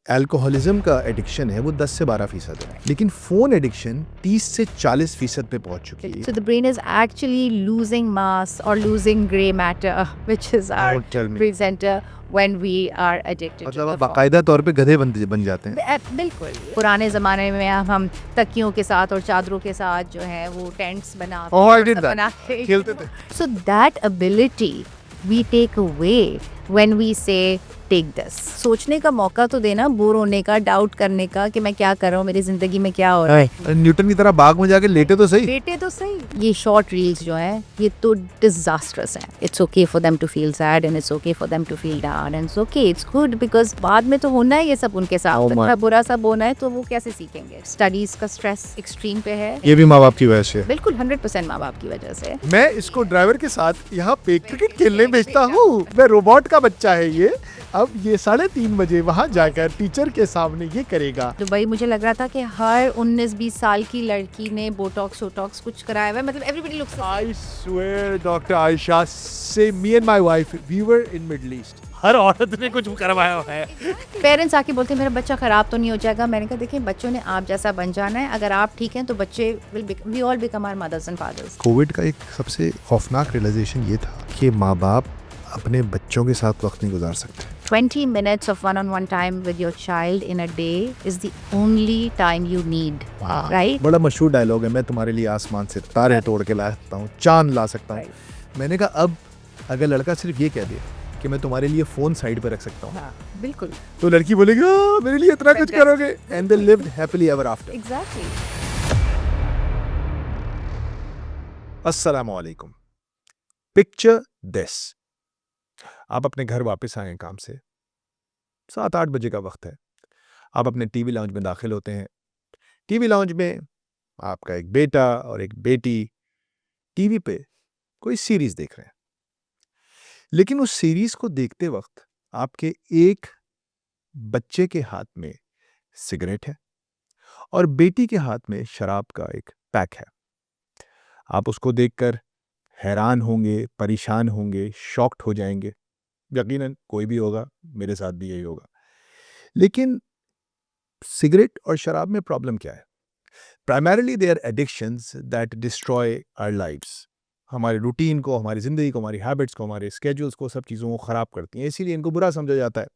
Alcoholism का addiction है वो 10 से 12% है, लेकिन फोन एडिक्शन 30 से 40% पे पहुंच चुकी है। So the brain is actually losing mass or losing gray matter, which is our Don't tell me. brain center when we are addicted to मतलब the आप phone. बाकायदा तौर पे गधे बन जाते हैं। बिल्कुल। पुराने ज़माने में हम तकियों के साथ और चादरों के साथ जो है वो टेंट्स बना Oh, I did सब that. बना के खेलते थे। So that ability we take away when we say take this. सोचने का मौका तो देना, बोर होने का, डाउट करने का कि मैं क्या कर रहा हूँ, मेरी जिंदगी में क्या हो रहा है। न्यूटन की तरह बाग में जाके लेटे तो सही। बेटे तो सही। ये शॉर्ट रील्स जो है ये तो डिजास्ट्रस है। It's okay for them to feel sad and it's okay for them to feel down and it's okay, it's good because बाद में तो होना है ये सब उनके साथ। Oh my. अच्छा बुरा सब होना है तो वो कैसे सीखेंगे? स्टडीज का स्ट्रेस एक्सट्रीम पे है। ये भी माँ बाप की वजह से। बिल्कुल 100% माँ बाप की वजह से। मैं इसको ड्राइवर के साथ यहाँ पे क्रिकेट खेलने भेजता हूँ। मैं रोबोट का बच्चा है ये। अब ये 3:30 बजे वहाँ जाकर टीचर के सामने ये करेगा। दुबई मुझे लग रहा था कि हर 19-20 साल की लड़की ने बोटॉक्स वोटॉक्स कुछ कराया हुआ है। मतलब everybody looks I swear, Dr. Aisha, say me and my wife, we were in Middle East. हर औरत ने कुछ करवाया हुआ है। पेरेंट्स आके बोलते हैं मेरा बच्चा खराब तो नहीं हो जाएगा। मैंने कहा देखिए बच्चों ने आप जैसा बन जाना है। अगर आप ठीक हैं तो बच्चे we all become our mothers and fathers. Covid का एक सबसे खौफनाक रियलाइजेशन ये था कि माँ बाप अपने बच्चों के साथ वक्त नहीं गुजार सकते। 20 minutes of one-on-one time with your child in a day is the only time you need, right? बड़ा मशहूर डायलॉग है, मैं तुम्हारे लिए आसमान से तारे तोड़ के ला सकता हूँ, चांद ला सकता हूँ। मैंने कहा अब अगर लड़का सिर्फ ये कह दे कि मैं तुम्हारे लिए फोन साइड पे रख सकता हूँ, हाँ, बिल्कुल। तो लड़की बोलेगी मेरे लिए इतना कुछ करोगे, and they lived happily ever after. Exactly. अस्सलाम वालेकुम। पिक्चर दिस, आप अपने घर वापस आए हैं काम से, 7-8 बजे का वक्त है। आप अपने टीवी लाउंज में दाखिल होते हैं। टीवी लाउंज में आपका एक बेटा और एक बेटी टीवी पे कोई सीरीज देख रहे हैं, लेकिन उस सीरीज को देखते वक्त आपके एक बच्चे के हाथ में सिगरेट है और बेटी के हाथ में शराब का एक पैक है। आप उसको देखकर हैरान होंगे, परेशान होंगे, शॉक्ड हो जाएंगे। यकीनन कोई भी होगा, मेरे साथ भी यही होगा। लेकिन सिगरेट और शराब में प्रॉब्लम क्या है? Primarily they are addictions that destroy our lives. हमारे रूटीन को, हमारी ज़िंदगी को, हमारी हैबिट्स को, हमारे स्केड्यूल्स को, सब चीज़ों को ख़राब करती हैं, इसीलिए इनको बुरा समझा जाता है।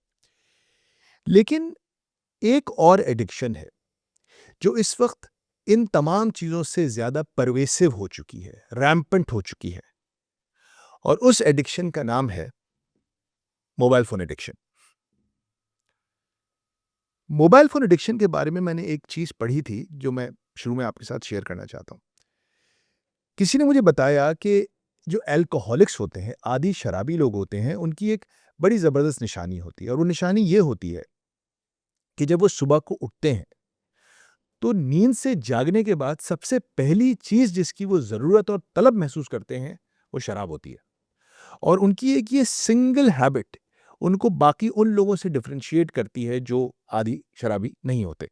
लेकिन एक और एडिक्शन है जो इस वक्त इन तमाम चीज़ों से ज़्यादा परवेसिव हो चुकी है, रैम्पेंट हो चुकी है, और उस एडिक्शन का नाम है mobile phone addiction. Mobile phone addiction के बारे में मैंने एक चीज़ पढ़ी थी जो मैं शुरू में आपके साथ शेयर करना चाहता हूँ। किसी ने मुझे बताया कि जो अल्कोहलिक्स होते हैं, आदी शराबी लोग होते हैं, उनकी एक बड़ी ज़बरदस्त निशानी होती है, और वो निशानी ये होती है कि जब वो सुबह को उठते हैं तो नींद से जागने के बाद सबसे पहली चीज़ जिसकी वो ज़रूरत और तलब महसूस करते हैं वो शराब होती है। और उनकी एक ये सिंगल हैबिट उनको बाकी उन लोगों से डिफरेंशिएट करती है जो आदी शराबी नहीं होते।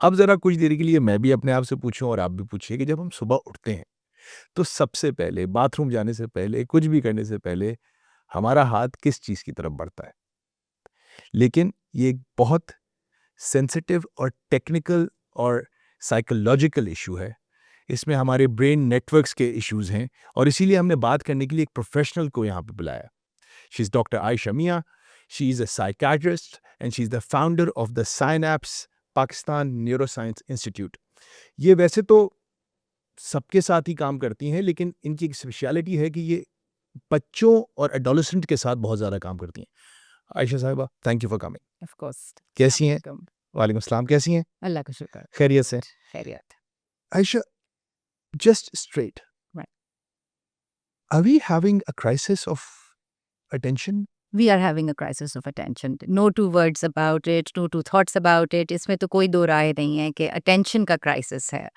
अब ज़रा कुछ देर के लिए मैं भी अपने आप से पूछूं और आप भी पूछिए कि जब हम सुबह उठते हैं तो सबसे पहले बाथरूम जाने से पहले, कुछ भी करने से पहले हमारा हाथ किस चीज़ की तरफ बढ़ता है? लेकिन ये एक बहुत सेंसिटिव और टेक्निकल और साइकोलॉजिकल इशू है। इसमें हमारे ब्रेन नेटवर्क्स के इश्यूज़ हैं, और इसीलिए हमने बात करने के लिए एक प्रोफेशनल को यहाँ पे बुलाया। She is doctor Ayesha Mian. She is a psychiatrist and she is the founder of the Synapse Pakistan neuroscience institute. ये वैसे तो सबके साथ ही काम करती हैं, लेकिन इनकी एक स्पेशलिटी है कि ये बच्चों और एडोलेसेंट के साथ बहुत ज़्यादा काम करती हैं। आयशा साहिबा, thank you for coming. Of course. कैसी हैं? Welcome. वालेकुम अस्सलाम, कैसी हैं? अल्लाह का शुक्र। खैरियत से? खैरियत। Aisha, just straight. Right. Are we having a crisis of attention? We are having a crisis of attention. No two words about it, no two thoughts about it. इसमें तो कोई दो राय नहीं है कि attention का crisis है।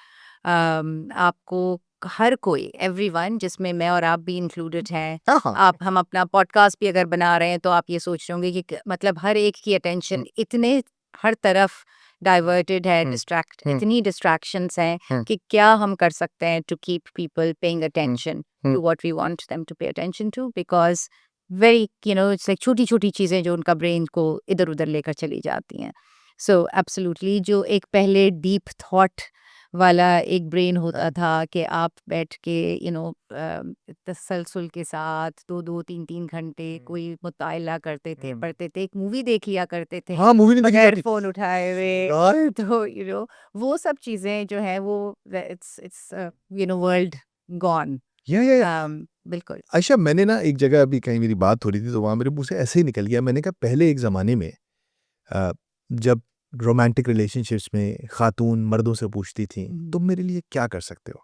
आपको हर कोई, एवरीवन, जिसमें मैं और आप भी इंक्लूडेड हैं, आप हम अपना पॉडकास्ट भी अगर बना रहे हैं तो आप ये सोच रहे होंगे कि मतलब हर एक की अटेंशन इतने हर तरफ डाइवर्टेड है, इतनी डिस्ट्रैक्शंस हैं कि क्या हम कर सकते हैं to keep people paying attention to what we want them to pay attention to, because very it's like छोटी-छोटी चीज़ें जो उनका ब्रेन को इधर-उधर लेकर चली जाती हैं। सो एब्सोल्युटली जो एक पहले डीप थॉट वाला एक ब्रेन होता था कि आप बैठ के तसलसल के साथ 2-2 3-3 घंटे कोई मुताला करते थे, पढ़ते थे, एक मूवी देख लिया करते थे हाँ, मूवी नहीं देखी बगैर जाती। फ़ोन उठाए हुए। राइट। तो वो सब चीज़ें जो हैं वो इट्स वर्ल्ड गॉन। या बिल्कुल। आयशा, मैंने ना एक जगह अभी कहीं मेरी बात हो रही थी तो वहाँ मेरे मुँह से ऐसे ही निकल गया। मैंने कहा पहले एक ज़माने में अ, जब रोमांटिक रिलेशनशिप्स में खातून मर्दों से पूछती थीं, तुम मेरे लिए क्या कर सकते हो?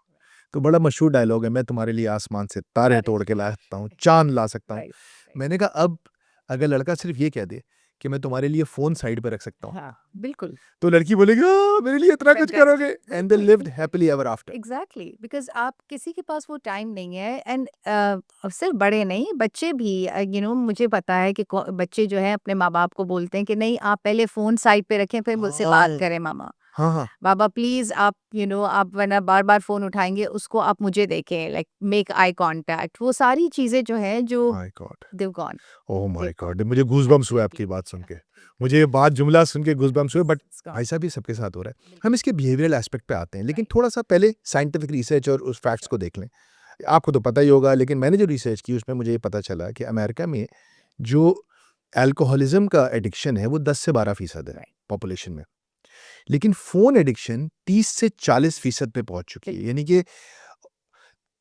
तो बड़ा मशहूर डायलॉग है, मैं तुम्हारे लिए आसमान से तारे तोड़ के ला सकता हूँ, चाँद ला सकता हूँ। राइट, मैंने कहा अब अगर लड़का सिर्फ़ ये कह दे कि मैं तुम्हारे लिए फ़ोन साइड पे रख सकता हूँ, हाँ, बिल्कुल। तो लड़की बोलेगी मेरे लिए इतना कुछ करोगे, फैंटास्टिक। एंड दे बिल्कुल, लिव्ड बिल्कुल। Happily ever after. Exactly because आप किसी के पास वो टाइम नहीं है एंड सिर्फ़ बड़े नहीं, बच्चे भी मुझे पता है कि बच्चे जो हैं अपने माँ-बाप को बोलते हैं कि नहीं आप पहले फ़ोन साइड पे रखें फिर मुझसे बात हाँ। करें मामा। हाँ, हाँ। बाबा प्लीज़ आप आप वरना बार-बार फ़ोन उठाएँगे उसको आप मुझे देखें लाइक मेक आई कॉन्टैक्ट वो सारी चीज़ें जो हैं जो my God! They gone. Oh my they God! मुझे गूज़बम्प्स हुए आपकी बात सुन के। मुझे ये बात जुमला सुन के गूज़बम्प्स हुए, बट इट्स गॉन। भाई साहब ये सबके साथ हो रहा है। हम इसके बिहेवियरल एस्पेक्ट पे आते हैं, लेकिन राइट। थोड़ा-सा पहले साइंटिफिक रिसर्च और उस फैक्ट्स को देख लें। आपको तो पता ही होगा, लेकिन मैंने जो रिसर्च की उसमें मुझे ये पता चला कि अमेरिका में जो अल्कोहलिज़्म का एडिक्शन है वो 10 से 12% है राइट। पॉपुलेशन में। लेकिन फ़ोन एडिक्शन 30 से 40% पे पहुँच चुकी है। बिल्कुल। यानी कि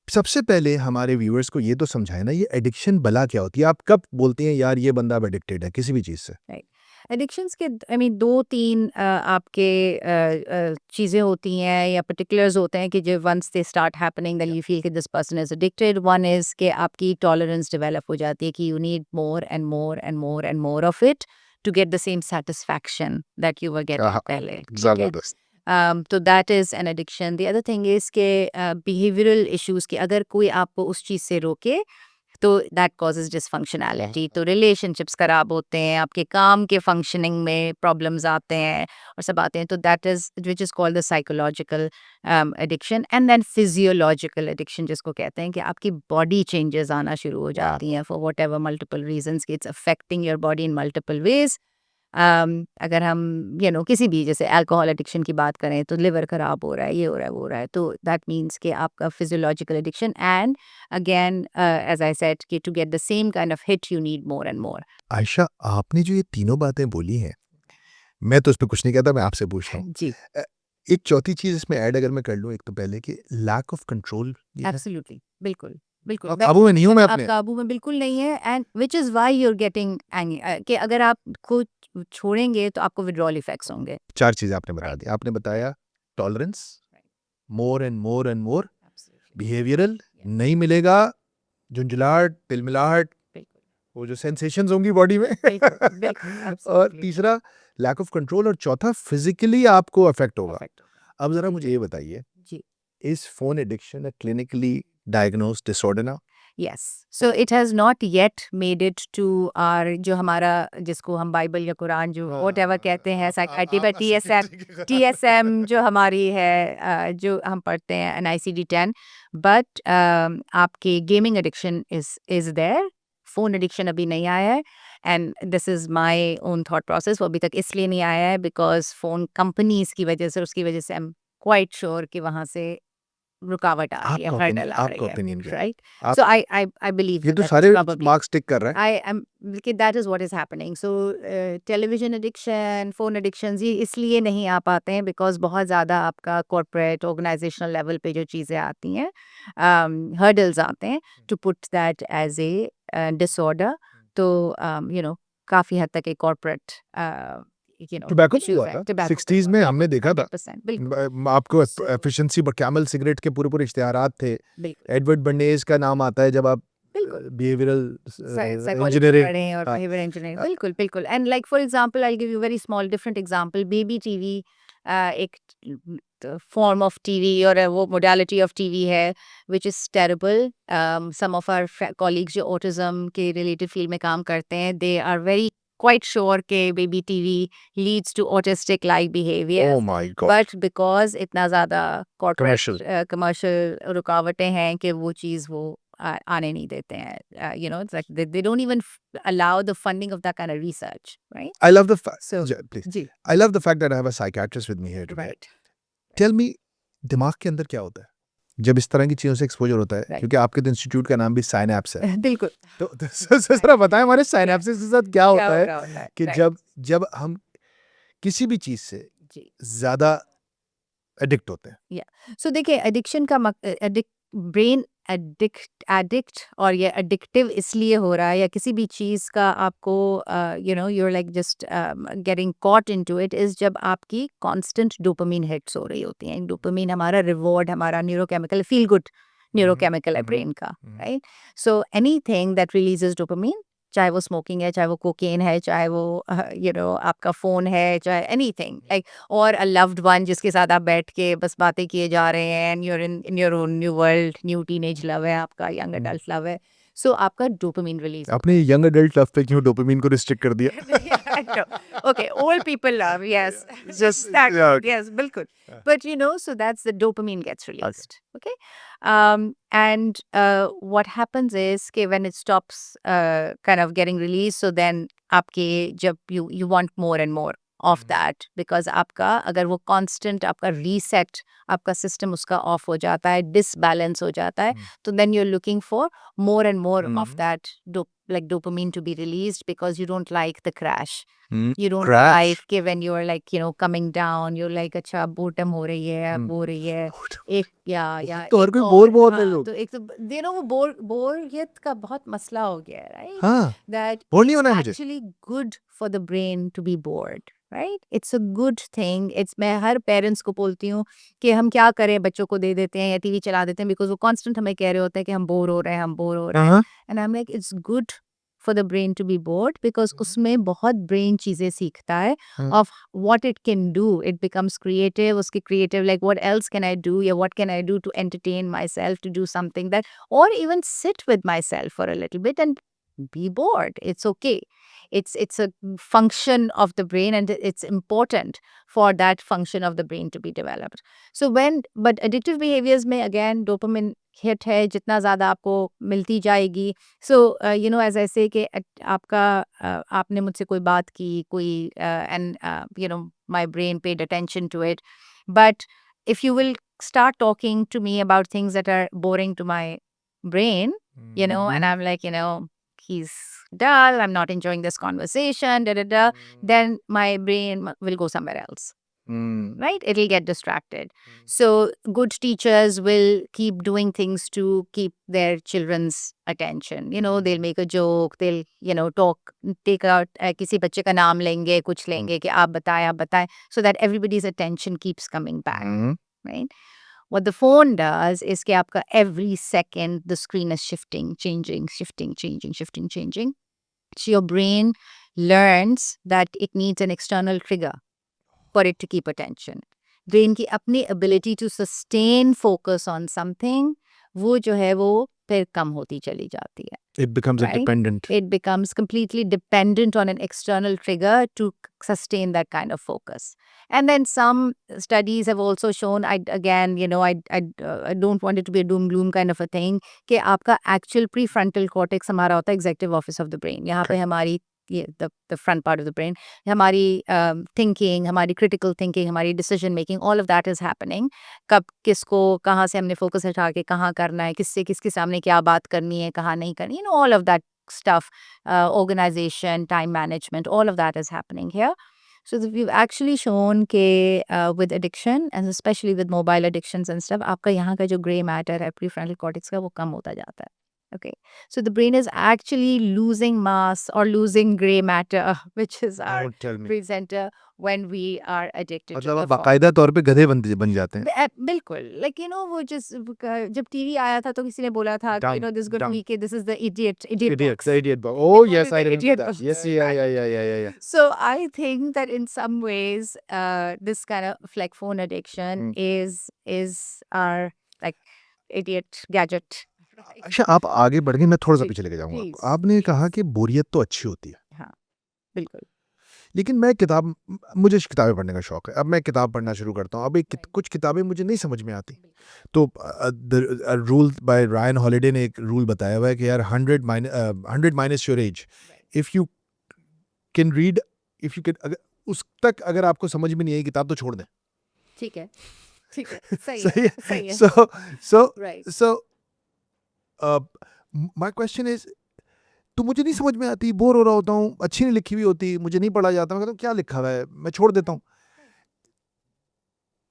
सबसे पहले हमारे व्यूअर्स को ये तो समझाएँ ना, ये एडिक्शन भला क्या होती है? आप कब बोलते हैं यार ये बंदा अब एडिक्टेड है किसी भी चीज़ से? राइट। एडिक्शंस के आई मीन 2-3 आपके चीज़ें होती हैं या पर्टिकुलर्स होते हैं कि जो once they start happening then या यू फील कि this person is addicted. One is कि आपकी टॉलरेंस डेवलप हो जाती है कि you need more and more and more and more of it to get the same satisfaction that you were getting हाँ, पहले, ठीक है? ज़बरदस्त। तो that is an addiction. The other thing is के बिहेवियरल इश्यूज़ कि अगर कोई आपको उस चीज़ से रोके तो दैट कॉजेज डिसफंक्शनैलिटी। तो रिलेशनशिप्स खराब होते हैं, आपके काम के फंक्शनिंग में प्रॉब्लम्स आते हैं और सब आते हैं। तो that is which is called the psychological addiction and then physiological addiction जिसको कहते हैं कि आपकी बॉडी चेंजेस आना शुरू हो जाती हैं for whatever multiple reasons कि it's affecting your body in multiple ways. अगर हम किसी भी जैसे अल्कोहल एडिक्शन की बात करें तो लिवर खराब हो रहा है, ये हो रहा है, वो हो रहा है, तो दैट मीन्स कि आपका physiological addiction and again as I said कि to get the same kind of hit you need more and more. Ayesha, आपने जो ये तीनों बातें बोली हैं, मैं तो इस पे कुछ नहीं कहता, मैं आपसे पूछ रहा हूँ। जी, अ, एक चौथी चीज़ इसमें ऐड अगर मैं कर लूँ, एक तो पहले कि लैक ऑफ कंट्रोल ये है। एब्सोल्युटली, बिल्कुल, बिल्कुल। काबू में नहीं हूँ मैं आप अपने। काबू में बिल्कुल नहीं है and which is why you are getting कि अगर आप खुद छोड़ेंगे तो आपको विथड्रॉल इफेक्ट्स होंगे। 4 चीज़ें आपने बता राइट, दी। आपने बताया tolerance, right, more and more and more, absolutely, behavioural, yes, नहीं मिलेगा, झुंझलाहट, तिलमिलाहट, बिल्कुल, वो जो सेंसेशंस होंगी बॉडी में। बिल्कुल, बिल्कुल, और एब्सोल्युटली तीसरा लैक ऑफ कंट्रोल, और चौथा फिज़िकली आपको अफ़ेक्ट होगा। अफेक्ट होगा। अब ज़रा मुझे ये बताइए, जी। Is phone addiction a clinically diagnosed disorder now? Yes, so it has not yet made it to our जो हमारा जिसको हम बाइबल या कुरान जो व्हाटएवर कहते हैं साइकियाट्री पर आपका सही टीएसएम जो हमारी है जो हम पढ़ते हैं एनआईसीडी-10 बट आपकी gaming addiction is there, phone addiction अभी नहीं आया है and this is my own thought process वो अभी तक इसलिए नहीं आया है बिकॉज़ फ़ोन कंपनीज़ की वजह से उसकी वजह से आई एम क्वाइट श्योर कि वहाँ से रुकावट आ रही है, हर्डल आ रही आपका है, ओपिनियन क्या है? राइट? आप So I believe ये that तो that's सारे probably मार्क्स टिक कर रहा है। I am that is what is happening. So television addiction, phone addictions ये इसलिए नहीं आ पाते हैं because बहुत ज़्यादा आपका corporate organizational level पे जो चीज़ें आती हैं hurdles आते हैं to put that as a disorder. तो काफ़ी हद तक एक corporate टोबैको में issues हुआ है, था, tobacco पे 60s हुआ, में हमने बिल्कुल देखा था। 100% बिल्कुल आपको So, एफिशिएंसी कैमल सिगरेट के पूरे-पूरे इश्तिहारात थे। बिल्कुल एडवर्ड बर्नेज़ का नाम आता है जब आप बिल्कुल बिहेवियरल साइकोलॉजी इंजीनियरिंग। पढ़ें और हाँ, बिहेवियर इंजीनियरिंग बिल्कुल बिल्कुल and like for example I give you very small different example baby TV एक फॉर्म ऑफ टीवी और वो मोडालिटी ऑफ टीवी है which is terrible some of our colleagues जो ऑटिज्म के रिलेटेड फील्ड में काम करते हैं they are very quite sure के baby TV leads to autistic like behaviour oh my God! But because इतना ज़्यादा कमर्शियल। कॉर्पोरेट कमर्शियल रुकावटें हैं कि वो चीज़ वो आने नहीं देते हैं, you know, it's like they don't even allow the funding of that kind of research, right? I love the fact, So please. Ji, I love the fact that I have a psychiatrist with me here today. right, Tell me, दिमाग के अंदर क्या होता है जब इस तरह की चीज़ों से एक्सपोजर होता है, Right. क्योंकि आपके तो इंस्टीट्यूट का नाम भी साइनैप्स है, बिल्कुल तो जरा बताएं हमारे साइनैप्सिस के साथ क्या क्या होता हो है रहा होता है, कि right, जब हम किसी भी चीज़ से जी। ज़्यादा एडिक्ट होते हैं। सो देखिए एडिक्शन का ब्रेन एडिक्ट और ये एडिक्टिव इसलिए हो रहा है या किसी भी चीज़ का आपको you know your like just getting caught into it is जब आपकी कांस्टेंट डोपामीन हिट्स हो रही होती हैं। डोपामीन हमारा रिवॉर्ड, हमारा न्यूरोकेमिकल फील गुड न्यूरोकेमिकल है ब्रेन का, right? So anything that releases dopamine, चाहे वो स्मोकिंग है, चाहे वो कोकेन है, चाहे वो यू नो आपका फ़ोन है, चाहे एनीथिंग लाइक और अ लव्ड वन जिसके साथ आप बैठ के बस बातें किए जा रहे हैं and you're in your own new world, new teenage love है आपका, यंग एडल्ट लव है, सो आपका डोपामीन रिलीज आपने यंग एडल्ट लव पे क्यों डोपामीन को रिस्ट्रिक्ट कर दिया? okay, old people love, yes. Just That, yeah, okay. yes, bilkul. But you know, so that's the dopamine gets released. Okay. And what happens is कि when it stops kind of getting released, so then आपके जब you want more and more of that, because आपका अगर वो constant आपका reset आपका system उसका off हो जाता है, disbalance हो जाता है, तो then you're looking for more and more of that like dopamine to be released because you don't like the crash. You don't Crash. like कि when you're like you know coming down, you're like अच्छा boredom हो रही है, अब हो रही है, एक या तो हर एक कोई और- बोर बहुत है हाँ, लोग। तो एक तो you know वो बोरियत का बहुत मसला हो गया है, right? हाँ, That बोर नहीं it's होना है मुझे। actually good for the brain to be bored, right? It's a good thing. It's मैं हर पेरेंट्स को बोलती हूँ कि हम क्या करें, बच्चों को दे देते हैं या टीवी चला देते हैं बिकॉज वो कांस्टेंट हमें कह रहे होते हैं कि हम बोर हो रहे हैं, हम बोर हो रहे हैं, and I am like it's good for the brain to be bored because उसमें बहुत ब्रेन चीजें सीखता है of what it can do. It becomes creative, uski creative, like what else can I do? Yeah, what can I do to entertain myself, to do something that, or even sit with myself for a little bit and be bored. It's okay. It's a function of the brain and it's important for that function of the brain to be developed. So but addictive behaviors में again dopamine hit है, जितना ज़्यादा आपको मिलती जाएगी. So you know as I say कि आपका आपने मुझसे कोई बात की कोई and you know my brain paid attention to it, but if you will start talking to me about things that are boring to my brain, you know, and I'm like, you know, he's dull, I'm not enjoying this conversation, then my brain will go somewhere else. Right? It'll get distracted. So good teachers will keep doing things to keep their children's attention. You know, they'll make a joke, they'll, you know, take out किसी बच्चे का नाम लेंगे, कुछ लेंगे कि आप बताएं, so that everybody's attention keeps coming back. Right? What the phone does is कि आपका every second the screen is shifting, changing. So your brain learns that it needs an external trigger for it to keep attention. Brain की अपनी ability to sustain focus on something, वो जो है वो फिर कम होती चली जाती है. It becomes Right? dependent. It becomes completely dependent on an external trigger to sustain that kind of focus. And then some studies have also shown, I don't want it to be a doom gloom kind of a thing, कि आपका actual prefrontal cortex हमारा होता है executive office of the brain. यहाँ पे हमारी the front part of the brain, हमारी thinking, हमारी critical thinking, हमारी decision making, all of that is happening. कब किसको कहाँ से हमने focus हटा के कहाँ करना है, किससे किसके सामने क्या बात करनी है, कहाँ नहीं करनी, you know, all of that stuff, organization, time management, all of that is happening here. So we've actually shown कि with addiction and especially with mobile addictions and stuff, आपका यहाँ का जो gray matter है prefrontal cortex का वो कम होता जाता है. Okay, so the brain is actually losing mass or losing gray matter, which is our Don't tell me. brain center when we are addicted to मतलब the आप phone. बाकायदा तौर पे गधे बन जाते हैं। बिल्कुल, like you know वो जब टीवी आया था तो किसी ने बोला था कि, you know this is going to be this is the idiot box. The idiot box. Oh They yes, call I it the remember idiot that. box. Yes, yeah. So I think that in some ways, this kind of like phone addiction is our like idiot gadget. अच्छा, आप आगे बढ़ गए, मैं थोड़ा सा जी, पीछे लेके जाऊंगा please, आपको। आपने please. कहा कि बोरियत तो अच्छी होती है, हाँ, बिल्कुल. लेकिन मैं मुझे किताबें पढ़ने का शौक है। अब मैं किताब पढ़ना शुरू करता हूँ। अब कुछ किताबें मुझे नहीं समझ में आती। तो रूल बाय रायन हॉलिडे ने एक रूल बताया हुआ है कि यार 100 minus your age. If you can read, if you can, उस तक अगर आपको समझ में नहीं आई किताब तो छोड़ दें। ठीक है, ठीक है, सही सही है, है। सही है। So right. So my question is, तो मुझे नहीं समझ में आती, बोर हो रहा होता हूँ, अच्छी नहीं लिखी हुई होती, मुझे नहीं पढ़ा जाता, मैं कहता हूँ क्या लिखा हुआ है, मैं छोड़ देता हूँ।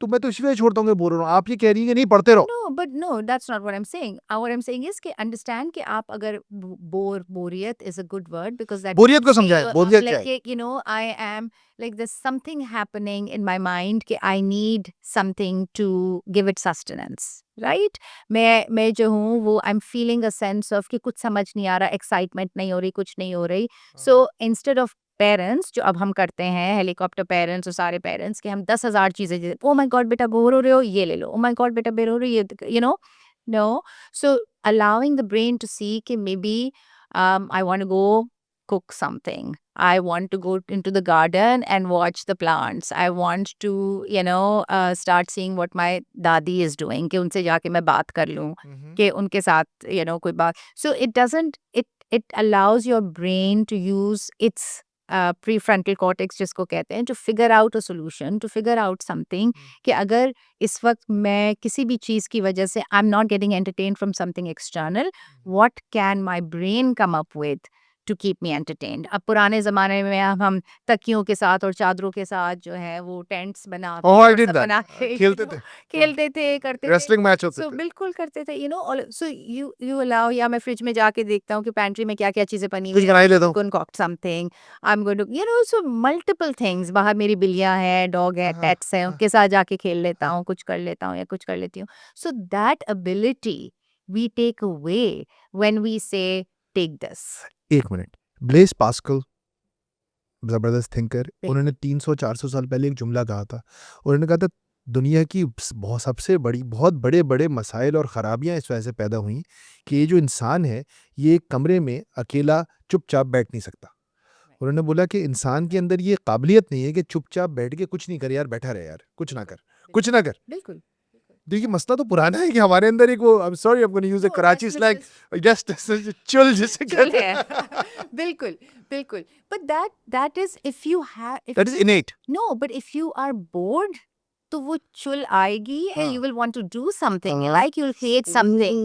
तो मैं तो इसी वजह छोड़ता हूँ कि बोर हो रहा हूँ। आप ये कह रही हैं कि नहीं पढ़ते रहो। No, but no, that's not what I'm saying. What I'm saying is कि understand कि आप अगर बोरियत is a good word because that बोरियत को means कि समझाएं, आप बोरियत क्या like है? कि, you know, I am like there's something happening in my mind कि I need something to give it sustenance, right? मैं जो हूँ वो I'm feeling a sense of कि कुछ समझ नहीं आ रहा, excitement नहीं हो रही, कुछ नहीं हो रही. So instead of पेरेंट्स जो अब हम करते हैं, हेलीकॉप्टर पेरेंट्स और सारे पेरेंट्स कि हम 10,000 चीजें, ओ माय गॉड बेटा बोर हो रहे हो ये ले लो, ओ माय गॉड बेटा बोर हो रहे हो ये, you know, no. So allowing the brain to see कि maybe I want to go cook something. I want to go into the garden and watch the plants. I want to, you know, start seeing what my dadi is doing. कि उनसे जाके मैं बात कर लूँ, कि उनके साथ, you know, कोई बात. So it allows your brain to use its prefrontal cortex जिसको कहते हैं, to figure out a solution, to figure out something कि अगर इस वक्त मैं किसी भी चीज़ की वजह से I'm not getting entertained from something external, what can my brain come up with to keep me entertained? अब पुराने ज़माने में हम तकियों के साथ और चादरों के साथ जो है वो टेंट्स बना के Oh, I और did सब that. बना के you खेलते know, थे, खेलते थे, करते थे. रेसलिंग मैच होते सो थे। बिल्कुल करते थे, you know. So you allow, या मैं फ्रिज में जाके देखता हूँ कि पैंट्री में क्या क्या चीजें बनी कुछ हुई बना ही लेता हूँ। concoct something. I'm going to, you know, so multiple things. बाहर मेरी बिल्लियां हैं, डॉग है, हाँ, पेट्स हैं, हाँ, उनके साथ जाके खेल लेता हाँ। हूँ, कुछ कर लेता हूँ या कुछ कर लेती हूँ. So that ability we take away when we say take this. एक मिनट, ब्लेस पास्कल जबरदस्त थिंकर, उन्होंने 300-400 साल पहले एक जुमला कहा था। उन्होंने कहा था दुनिया की बहुत सबसे बड़ी बहुत बड़े-बड़े मसाइल और ख़राबियाँ इस वजह से पैदा हुई कि ये जो इंसान है, ये एक कमरे में अकेला चुपचाप बैठ नहीं सकता। उन्होंने बोला कि इंसान के अंदर ये काबिलियत नहीं है कि चुपचाप बैठ के कुछ नहीं कर यार, बैठा रहे यार, कुछ ना कर, कुछ ना कर। बिल्कुल. देखिए मसला तो पुराना है कि हमारे अंदर एक वो, I am sorry I am gonna use a No, Karachi that's slang, because just चुल जिसे चुल कहते है. हैं। बिल्कुल, बिल्कुल. But that is if you have, if that is इनेट। no, but if you are bored, तो वो चुल आएगी and हाँ। you will want to do something, like you'll create something.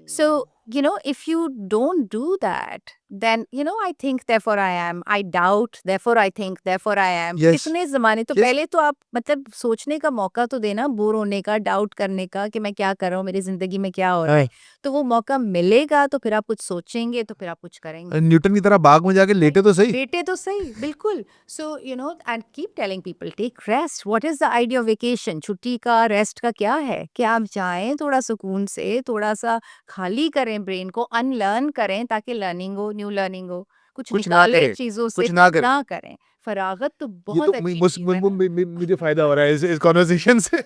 So, you know, if you don't do that, then, you know, I think, therefore I am. I doubt, therefore I think, therefore I am. Yes, इतने ज़माने तो yes. पहले तो आप मतलब सोचने का मौका तो देना, बोर होने का, डाउट करने का कि मैं क्या कर रहा हूँ, मेरी ज़िंदगी में क्या हो रहा है. तो वो मौका मिलेगा तो फिर आप कुछ सोचेंगे, तो फिर आप कुछ करेंगे. न्यूटन की तरह बाग में जाके लेटे तो सही। बेटे तो सही, बिल्कुल. So you know, and keep telling people take rest. What is the idea of vacation? छुट्टी का, रेस्ट का क्या है कि आप जाएं थोड़ा सुकून से, थोड़ा सा खाली करें ब्रेन को, अनलर्न करें ताकि लर्निंग हो, न्यू लर्निंग हो, कुछ कुछ ना निकालें करे, चीजों से, कुछ ना करे। ना करें. फरागत तो ये बहुत तो अच्छी चीज है ना. मुझे फ़ायदा हो रहा है इस कन्वर्सेशन से।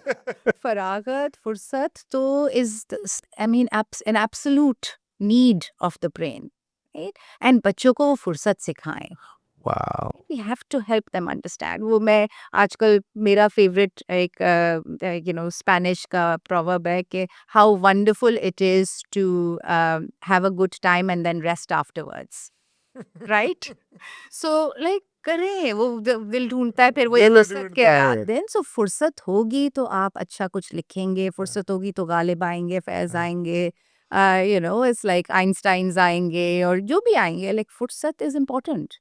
फरागत, फुर्सत तो is I mean an absolute need of the brain, right? And बच्चों को वो फुर्सत सिखाएं. Wow! We have to help them understand. वो मैं आजकल मेरा फेवरेट एक यू नो स्पेनिश का प्रोवर्ब है कि how wonderful it is to have a good time and then rest afterwards, right? So like करें वो दिल ढूंढता है फिर वो दिल फुर्सत के ढूंढता है। दिन. सो फुर्सत होगी तो आप अच्छा कुछ लिखेंगे, फुर्सत होगी तो गालिब आएंगे, फैज हाँ। आएंगे, you know it's like Einstein's आएंगे और जो भी आएंगे. लाइक फुर्सत is important.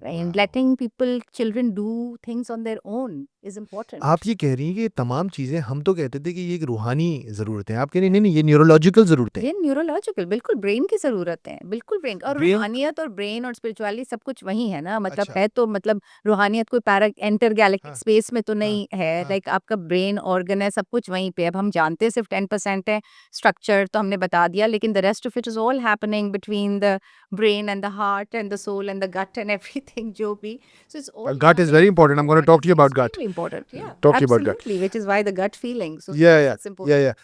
And wow! letting people, children do things on their own is important. आप ये कह रही हैं कि ये तमाम चीज़ें, हम तो कहते थे कि ये एक रूहानी ज़रूरत है। आप कह रही हैं नहीं, नहीं ये न्यूरोलॉजिकल ज़रूरतें हैं। ये न्यूरोलॉजिकल बिल्कुल ब्रेन की ज़रूरत है, बिल्कुल ब्रेन. और ब्रेन रूहानियत और ब्रेन और स्पिरिचुअलिटी सब कुछ वही है ना. मतलब अच्छा। है तो मतलब रूहानियत कोई पैरा इंटर गैलेक्टिक हाँ, स्पेस में तो हाँ, नहीं है. हाँ। लाइक आपका ब्रेन ऑर्गन है, सब कुछ वहीं पे. अब हम जानते हैं सिर्फ 10% है स्ट्रक्चर, तो हमने बता दिया, लेकिन the rest of it is all happening between the brain and the heart and the soul and the gut and everything जो भी. So it's all Gut is very important. I'm going to talk to you about gut. extremely important. Yeah, Talk to you about gut. absolutely. Which is why the gut feeling. So या, it's important. या।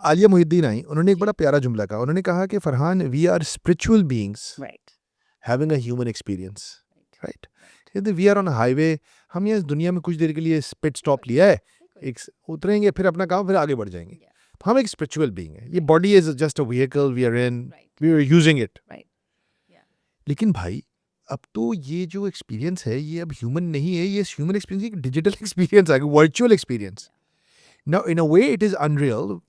आलिया मोहिउद्दीन आई, उन्होंने एक बड़ा प्यारा जुमला कहा। उन्होंने कहा कि Farhan, we are spiritual beings Right. Having a human experience, right? कहते वी आर ऑन हाईवे, हम यहाँ इस दुनिया में कुछ देर के लिए पिट स्टॉप लिया है, एक उतरेंगे फिर अपना काम, फिर आगे बढ़ जाएंगे। हम एक स्पिरिचुअल बीइंग है, ये body is just a vehicle, we are in, we are using it. लेकिन भाई अब तो ये जो एक्सपीरियंस है ये अब ह्यूमन नहीं है, ये ह्यूमन एक्सपीरियंस एक डिजिटल एक्सपीरियंस है, virtual experience. Now in a way it is unreal,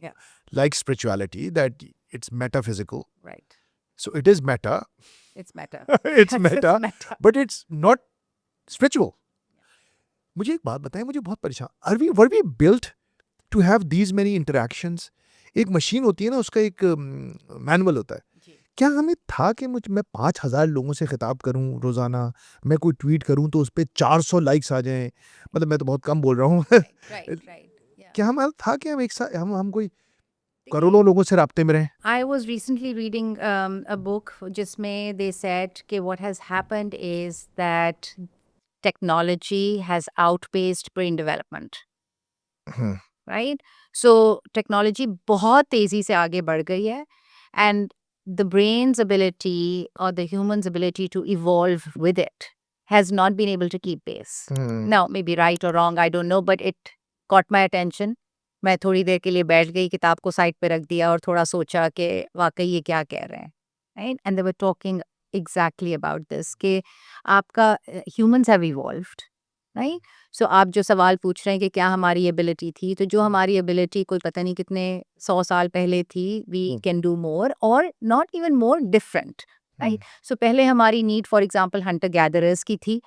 like spirituality, that it's metaphysical, Right. so it is meta. It's meta. It's Yes, meta, it's meta. but it's not spiritual. मुझे एक बात बताएं, मुझे बहुत परेशान, were we built to have these many interactions? एक machine होती है ना, उसका एक मैनुअल होता है। क्या हमें था कि मैं 5,000 लोगों से खिताब करूं रोजाना, मैं कोई ट्वीट करूं तो उस पर 400 लाइक्स आ जाएं, मतलब मैं तो बहुत कम बोल रहा हूं। Right. क्या हमारा था कि हम एक साथ हम कोई करोड़ों लोगों से राब्ते में रहें? I was recently reading a book जिसमें they said कि what has happened is that technology has outpaced brain development. Right? So technology बहुत तेजी से आगे बढ़ गई है, and the brain's ability or the human's ability to evolve with it has not been able to keep pace. Now, maybe right or wrong, I don't know, but it caught my attention. मैं थोड़ी देर के लिए बैठ गई, किताब को side पे रख दिया और थोड़ा सोचा कि वाकई ये क्या कह रहे हैं, right? And they were talking exactly about this कि आपका humans have evolved, right? So आप जो सवाल पूछ रहे हैं कि क्या हमारी एबिलिटी थी, तो जो हमारी एबिलिटी कोई पता नहीं कितने 100 साल पहले थी, we can do more or not even more different, right? So पहले हमारी need for example Hunter gatherers की थी,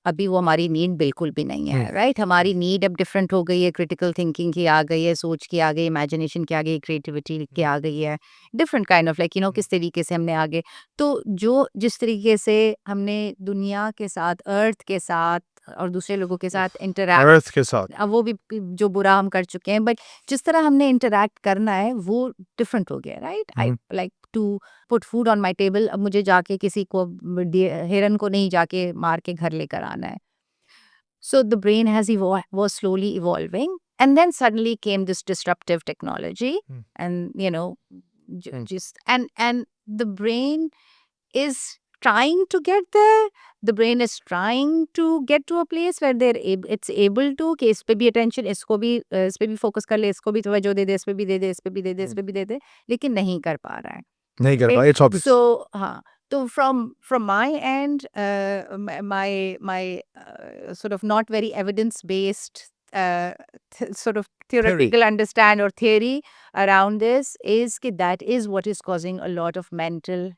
अभी वो हमारी नीड बिल्कुल भी नहीं है, राइट? हमारी नीड अब डिफरेंट हो गई है, क्रिटिकल थिंकिंग की आ गई है, सोच की आ गई, इमेजिनेशन की आ गई, क्रिएटिविटी की आ गई है, डिफरेंट काइंड ऑफ लाइक किस तरीके से हमने आगे, तो जो जिस तरीके से हमने दुनिया के साथ, अर्थ के साथ और दूसरे लोगों के साथ इंटरैक्ट, अर्थ के साथ, अब वो भी जो बुरा हम कर चुके हैं, बट जिस तरह हमने इंटरैक्ट करना है वो डिफरेंट हो गया, right? I like to put food on my table, अब मुझे जाके किसी को हिरन को नहीं जाके मार के घर लेकर आना है. So the brain was slowly evolving, and then suddenly came this disruptive technology, and just and the brain is trying to get there. The brain is trying to get to a place where it's able to कि इस पे भी attention, इसको भी इस पे भी focus कर ले, इसको भी तवज्जो दे दे, इस पे भी दे दे, इस पे भी दे दे, इस पे भी दे दे, लेकिन नहीं कर पा रहा है. नहीं कर पाए, it's obvious. So हाँ, तो from my end, my sort of not very evidence based sort of theoretical understand or theory around this is that is what is causing a lot of mental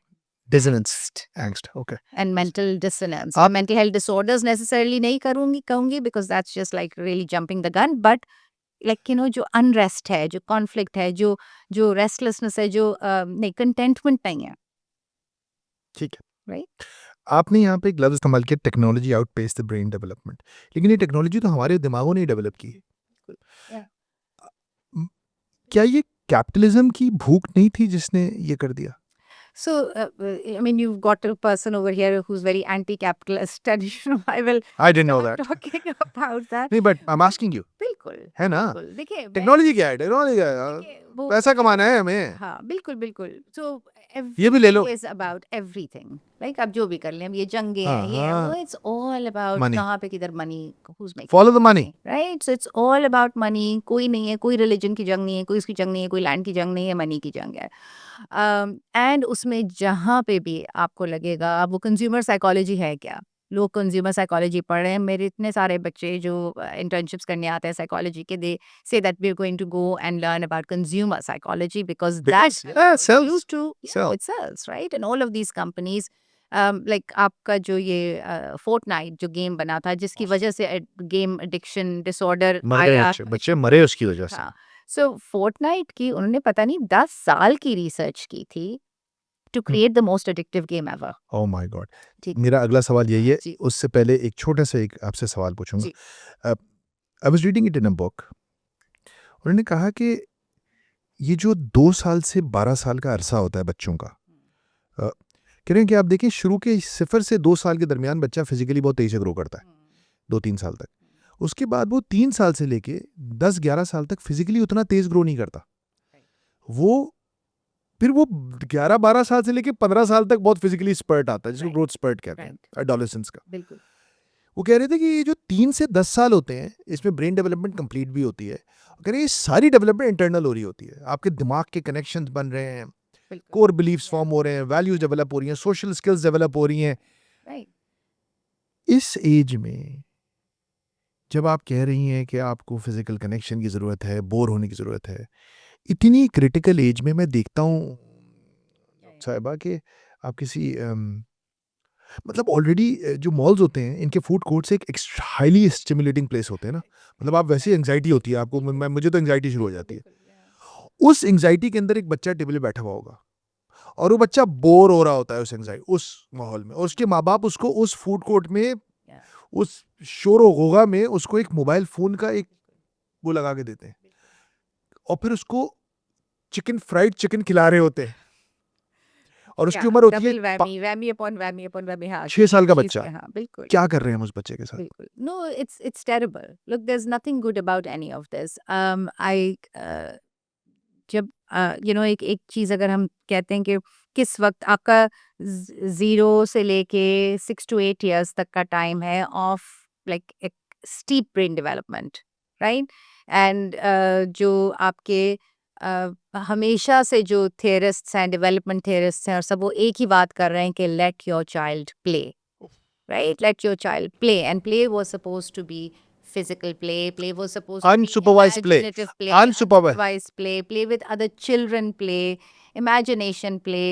dissonance, angst, okay, and mental dissonance. आप Mental health disorders necessarily नहीं कहूंगी because that's just like really jumping the gun, but like जो unrest है, जो conflict है, जो restlessness है, जो नहीं contentment नहीं है. ठीक है, right? आपने यहाँ पे एक लफ्ज इस्तेमाल किया, technology outpace the brain development, लेकिन ये टेक्नोलॉजी तो हमारे दिमागों ने डेवलप की है. क्या ये कैपिटलिज्म की भूख नहीं थी जिसने ये कर दिया? So, I mean, you've got a person over here who's very anti-capitalist, and I didn't know that. talking about that. नहीं, but I'm asking you. बिल्कुल है ना? बिल्कुल. देखिए टेक्नोलॉजी क्या है? टेक्नोलॉजी क्या है? पैसा कमाना है हमें. हाँ, बिल्कुल. So ये भी ले लो. is about everything. Like आप जो भी कर लें, अब ये जंगे हैं, ये it's all about money. कहाँ पे किधर money, who's making follow the money, right? So it's all about money. कोई नहीं है, कोई religion की जंग नहीं है, कोई इसकी जंग नहीं है, कोई land की जंग नहीं है, money की जंग है. And उसमें जहाँ पे भी आपको लगेगा, अब वो consumer psychology है क्या? लोग कंज्यूमर साइकोलॉजी पढ़ रहे हैं. मेरे इतने सारे बच्चे जो इंटर्नशिप्स करने आते हैं साइकोलॉजी के, they say that we are going to go and learn about consumer psychology because that sells. To it sells, right? And all of these companies like आपका जो ये फोर्टनाइट जो गेम बना था, जिसकी वजह से गेम एडिक्शन डिसऑर्डर आया, बच्चे मरे उसकी वजह से. सो फोर्टनाइट की उन्होंने पता नहीं 10 साल की रिसर्च की थी to create the most addictive game ever. Oh my God. ठीक. मेरा अगला सवाल यही है. जी. उससे पहले एक छोटा सा एक आपसे सवाल पूछूंगा. I was reading it in a book. उन्होंने कहा कि ये जो 2 साल से 12 साल का अरसा होता है बच्चों का, कह रहे हैं कि आप देखें शुरू के 0 से 2 साल के दरमियान बच्चा फिजिकली बहुत तेजी से ग्रो करता है, 2-3 साल तक. उसके बाद वो 3 साल से लेके 10-11 साल तक फिजिकली उतना तेज ग्रो नहीं करता. फिर वो 11-12 साल से लेके 15 साल तक बहुत फिजिकली स्पर्ट आता है, जिसको ग्रोथ स्पर्ट कहते हैं, एडोलेसेंस का. बिल्कुल. वो कह रहे थे कि ये जो 3 से 10 साल होते हैं, इसमें ब्रेन डेवलपमेंट कंप्लीट भी होती है। कह रहे हैं ये सारी डेवलपमेंट इंटरनल हो रही होती है। आपके दिमाग के कनेक्शंस बन रहे हैं, बिल्कुल कोर बिलीफ्स फॉर्म हो रहे हैं, वैल्यूज डेवलप हो रही हैं, सोशल स्किल्स डेवलप हो रही हैं। राइट इस एज में जब आप कह रही हैं कि आपको फिजिकल कनेक्शन की ज़रूरत है, बोर होने की ज़रूरत है, इतनी क्रिटिकल एज में मैं देखता हूँ साहिबा कि आप किसी मतलब ऑलरेडी जो मॉल्स होते हैं इनके फूड कोर्ट्स एक हाईली स्टिमुलेटिंग प्लेस होते हैं ना, मतलब आप वैसे एंग्जाइटी होती है आपको, मुझे तो एंग्जाइटी शुरू हो जाती है। उस एंग्जाइटी के अंदर एक बच्चा टेबल पे बैठा हुआ होगा और वो बच्चा बोर हो रहा होता है उस माहौल में, और उसके माँ बाप उसको उस फूड कोर्ट में, उस शोर गोगा में उसको एक मोबाइल फोन का एक वो लगा के देते हैं और फिर उसको फ्राइड चिकन खिला रहे होते हैं और उसकी उम्र होती है double whammy whammy upon whammy हाँ 6 साल का चीज बच्चा। के हाँ बिल्कुल क्या कर रहे हैं हम उस बच्चे के साथ? बिल्कुल no it's terrible look there is nothing good about any of this I जब एक एक चीज अगर हम कहते हैं कि किस वक्त आपका 0 से लेके 6 to 8 years तक का टाइम है ऑफ लाइक एक steep brain development right and जो आपके हमेशा से जो थियरिस्ट्स हैं डेवलपमेंट थियरिस्ट्स हैं और सब वो एक ही बात कर रहे हैं कि let your child play right? Let your child play, and play was supposed to be physical play. Play was supposed to be unsupervised play, imaginative play, unsupervised. unsupervised play, play with other children play, imagination play.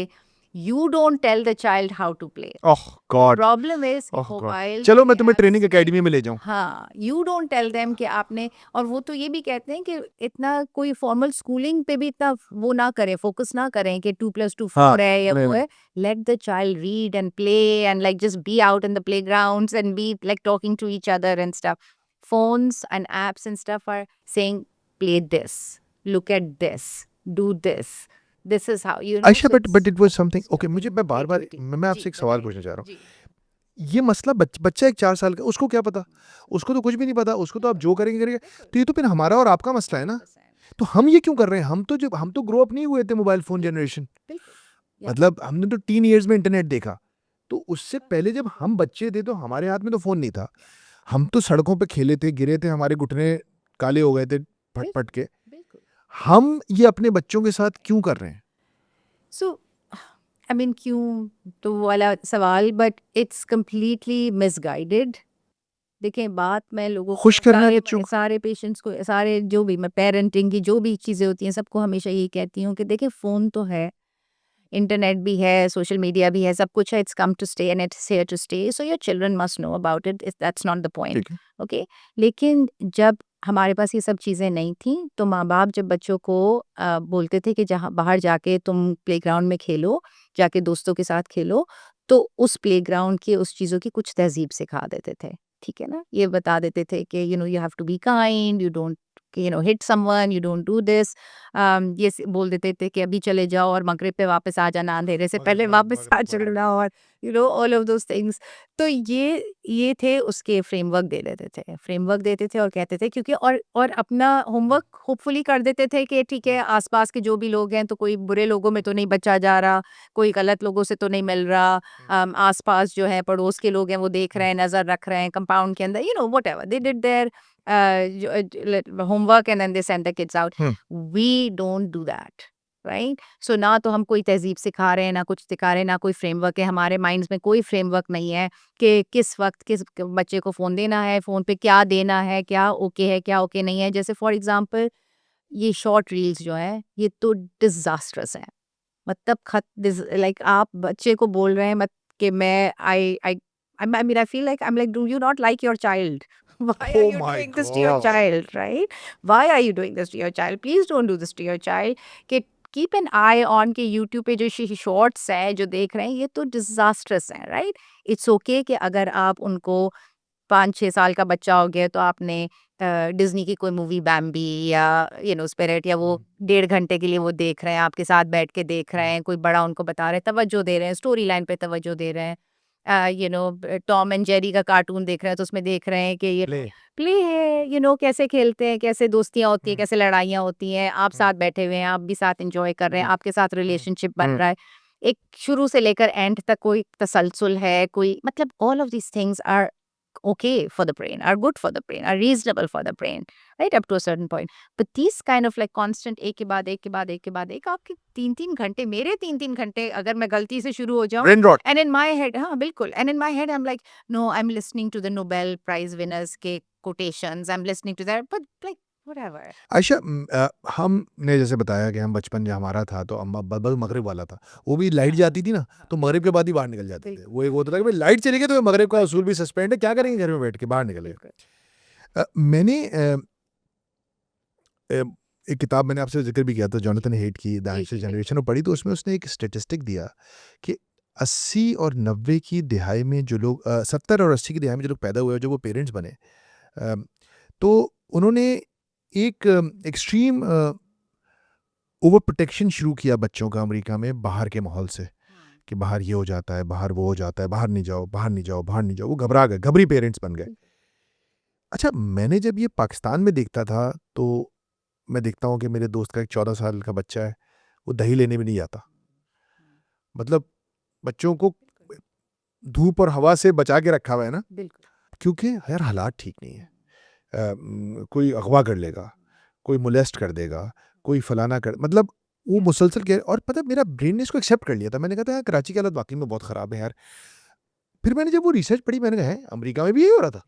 You don't tell the child how to play. Oh God, Problem is oh God. mobile चलो मैं they तुम्हें have training screen. Academy में ले जाऊं। हाँ you don't tell them कि आपने और वो तो ये भी कहते हैं कि इतना कोई फॉर्मल स्कूलिंग पे भी इतना वो ना करें फोकस ना करें कि 2+2 हाँ 4 है या नहीं वो नहीं है let the child read and play and like just be out in the playgrounds and be like talking to each other and stuff. Phones and apps and stuff are saying play this, look at this, do this. This is how you know. Ayesha, So but it was something okay. stopping मुझे मैं बार बार creativity. मैं आपसे जी एक सवाल बताइए पूछना चाह रहा हूँ। जी ये मसला बच्चा एक 4 साल का, उसको क्या पता? उसको तो कुछ भी नहीं पता, उसको तो आप जो करेंगे करेंगे। तो ये तो फिर हमारा और आपका मसला है ना। 100% तो हम ये क्यों कर रहे हैं? हम तो ग्रो अप नहीं हुए थे मोबाइल फोन जनरेशन। बिल्कुल या मतलब हमने तो टीन ईयर्स में इंटरनेट देखा। तो उससे पहले जब हम बच्चे थे तो हमारे हाथ में तो फोन नहीं था। हम तो सड़कों पे खेले थे, गिरे थे, हमारे घुटने काले हो गए थे फट फट के। बिल्कुल हम ये अपने बच्चों के साथ क्यों कर रहे हैं? सो आई मीन क्यों तो वो वाला सवाल बट इट्स कम्प्लीटली मिसगाइडेड देखें बात मैं लोगों खुश को करना है बच्चों को। सारे पेशेंट्स को सारे जो भी मैं पेरेंटिंग की जो भी चीज़ें होती हैं सबको हमेशा यही कहती हूँ कि देखिए फ़ोन तो है इंटरनेट भी है सोशल मीडिया भी है सब कुछ है it's come to stay and it's here to stay so your children must know about it that's not the point ठीक है। ओके लेकिन जब हमारे पास ये सब चीज़ें नहीं थी तो माँ बाप जब बच्चों को बोलते थे कि जहाँ बाहर जाके तुम प्लेग्राउंड में खेलो जाके दोस्तों के साथ खेलो तो उस प्लेग्राउंड की उस चीज़ों की कुछ तहजीब सिखा देते थे ठीक है ना ये बता देते थे कि you have to be kind you don't hit someone you don't do this बोल देते थे कि अभी चले जाओ और मगरिब पे वापस आ जाना अंधेरे से पहले वापस आ चलना और ऑल ऑफ दोस थिंग्स तो ये थे उसके फ्रेमवर्क दे देते थे फ्रेमवर्क देते थे और कहते थे क्योंकि और अपना होमवर्क होपफुली कर देते थे कि ठीक है आसपास के जो भी लोग हैं तो कोई बुरे लोगों में तो नहीं बचा जा रहा कोई गलत लोगों से तो नहीं मिल रहा आसपास जो है पड़ोस के लोग हैं वो देख रहे हैं नजर रख रहे हैं कंपाउंड के अंदर whatever they did their homework and then they send the kids out. Hmm. We don't do that. Right so ना तो हम कोई तहजीब सिखा रहे हैं ना कुछ सिखा रहे हैं ना कोई फ्रेमवर्क है हमारे माइंड्स में कोई फ्रेमवर्क नहीं है कि किस वक्त किस बच्चे को फ़ोन देना है फ़ोन पे क्या देना है क्या ओके नहीं है जैसे फॉर एग्जांपल ये शॉर्ट रील्स जो है ये तो डिजास्ट्रस है मतलब लाइक आप बच्चे को बोल रहे हैं मत कि मैं I mean, I feel like I'm like, do you not like your child? Why are Oh you my doing this to your God. child, right? Why are you doing this to your child? Please don't do this to your child. कि keep an eye on कि YouTube पे जो shorts हैं जो देख रहे हैं ये तो डिजास्ट्रस हैं राइट इट्स ओके कि अगर आप उनको 5-6 साल का बच्चा हो गया तो आपने डिज्नी की कोई मूवी बैम्बी या स्पिरिट या वो 1.5 घंटे के लिए वो देख रहे हैं आपके साथ बैठ के देख रहे हैं कोई बड़ा उनको बता रहे हैं तवज्जो दे रहे हैं स्टोरी लाइन पे तवज्जो दे रहे हैं टॉम एंड जेरी का कार्टून देख रहे हैं तो उसमें देख रहे हैं कि ये प्ले। प्ले है कैसे खेलते हैं कैसे दोस्तियां होती हैं कैसे लड़ाइयाँ होती हैं आप साथ बैठे हुए हैं आप भी साथ एंजॉय कर रहे हैं आपके साथ रिलेशनशिप बन रहा है एक शुरू से लेकर एंड तक कोई तसलसल है कोई मतलब all of these things are okay for the brain, are good for the brain, are reasonable for the brain, right, up to a certain point. But these kind of like constant एक के बाद एक के बाद एक के बाद एक, आपके 3-3 घंटे, मेरे 3-3 घंटे अगर मैं गलती से शुरू हो जाऊं, brain rot. and in my head, हाँ बिल्कुल, and in my head I'm like, no, I'm listening to the Nobel Prize winners के quotations, I'm listening to that, but like whatever. Ayesha, हमने जैसे बताया कि हम बचपन जब हमारा था तो अम्मा बबल मगरिब वाला था, वो भी लाइट जाती थी ना तो मगरिब के बाद ही बाहर निकल जाते थे। बिल्कुल। वो एक होता था कि भाई लाइट चली गई तो मगरिब का असूल भी सस्पेंड है, क्या करेंगे घर में बैठ के, बाहर निकले। मैंने एक किताब मैंने आपसे जिक्र भी किया था, जॉनथन हेट की द एंग्स्टर जनरेशन, और पढ़ी तो उसमें उसने एक स्टेटिस्टिक दिया कि 80 और 90 की दिहाई में जो लोग 70 और 80 की दिहाई में जो लोग पैदा हुए, जो वो पेरेंट्स बने, तो उन्होंने एक एक्सट्रीम ओवर प्रोटेक्शन शुरू किया बच्चों का अमेरिका में बाहर के माहौल से, कि बाहर ये हो जाता है, बाहर वो हो जाता है, बाहर नहीं जाओ, बाहर नहीं जाओ, बाहर नहीं जाओ। वो घबरा गए, घबरी पेरेंट्स बन गए। अच्छा, मैंने जब ये पाकिस्तान में देखता था तो मैं देखता हूँ कि मेरे दोस्त का एक 14 साल का बच्चा है, वो दही लेने भी नहीं जाता। मतलब बच्चों को धूप और हवा से बचा के रखा हुआ है ना, बिल्कुल। क्योंकि यार हालात ठीक नहीं है। कोई अगवा कर लेगा, कोई मोलेस्ट कर देगा, कोई फलाना कर, मतलब वो मुसलसल के, और पता है मेरा ब्रेन ने इसको एक्सेप्ट कर लिया था। मैंने कहा था यार कराची की हालत वाकई में बहुत ख़राब है यार। फिर मैंने जब वो रिसर्च पढ़ी, मैंने कहा है अमेरिका में भी यही हो रहा था।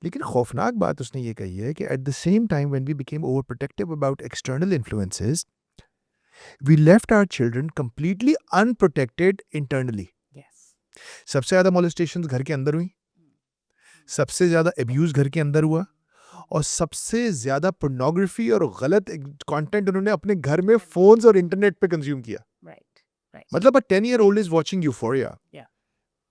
लेकिन खौफनाक बात उसने ये कही है कि at the same time when we became over protective about external influences, we left our children completely unprotected internally. Yes. सबसे ज़्यादा मोलेस्टेशन घर के अंदर हुई, सबसे ज़्यादा अब्यूज़ घर के अंदर हुआ, और सबसे ज़्यादा पोर्नोग्राफी और गलत कंटेंट उन्होंने अपने घर में फ़ोन्स और इंटरनेट पे कंज्यूम किया। Right. Right. मतलब a 10-year-old is watching Euphoria. Yeah.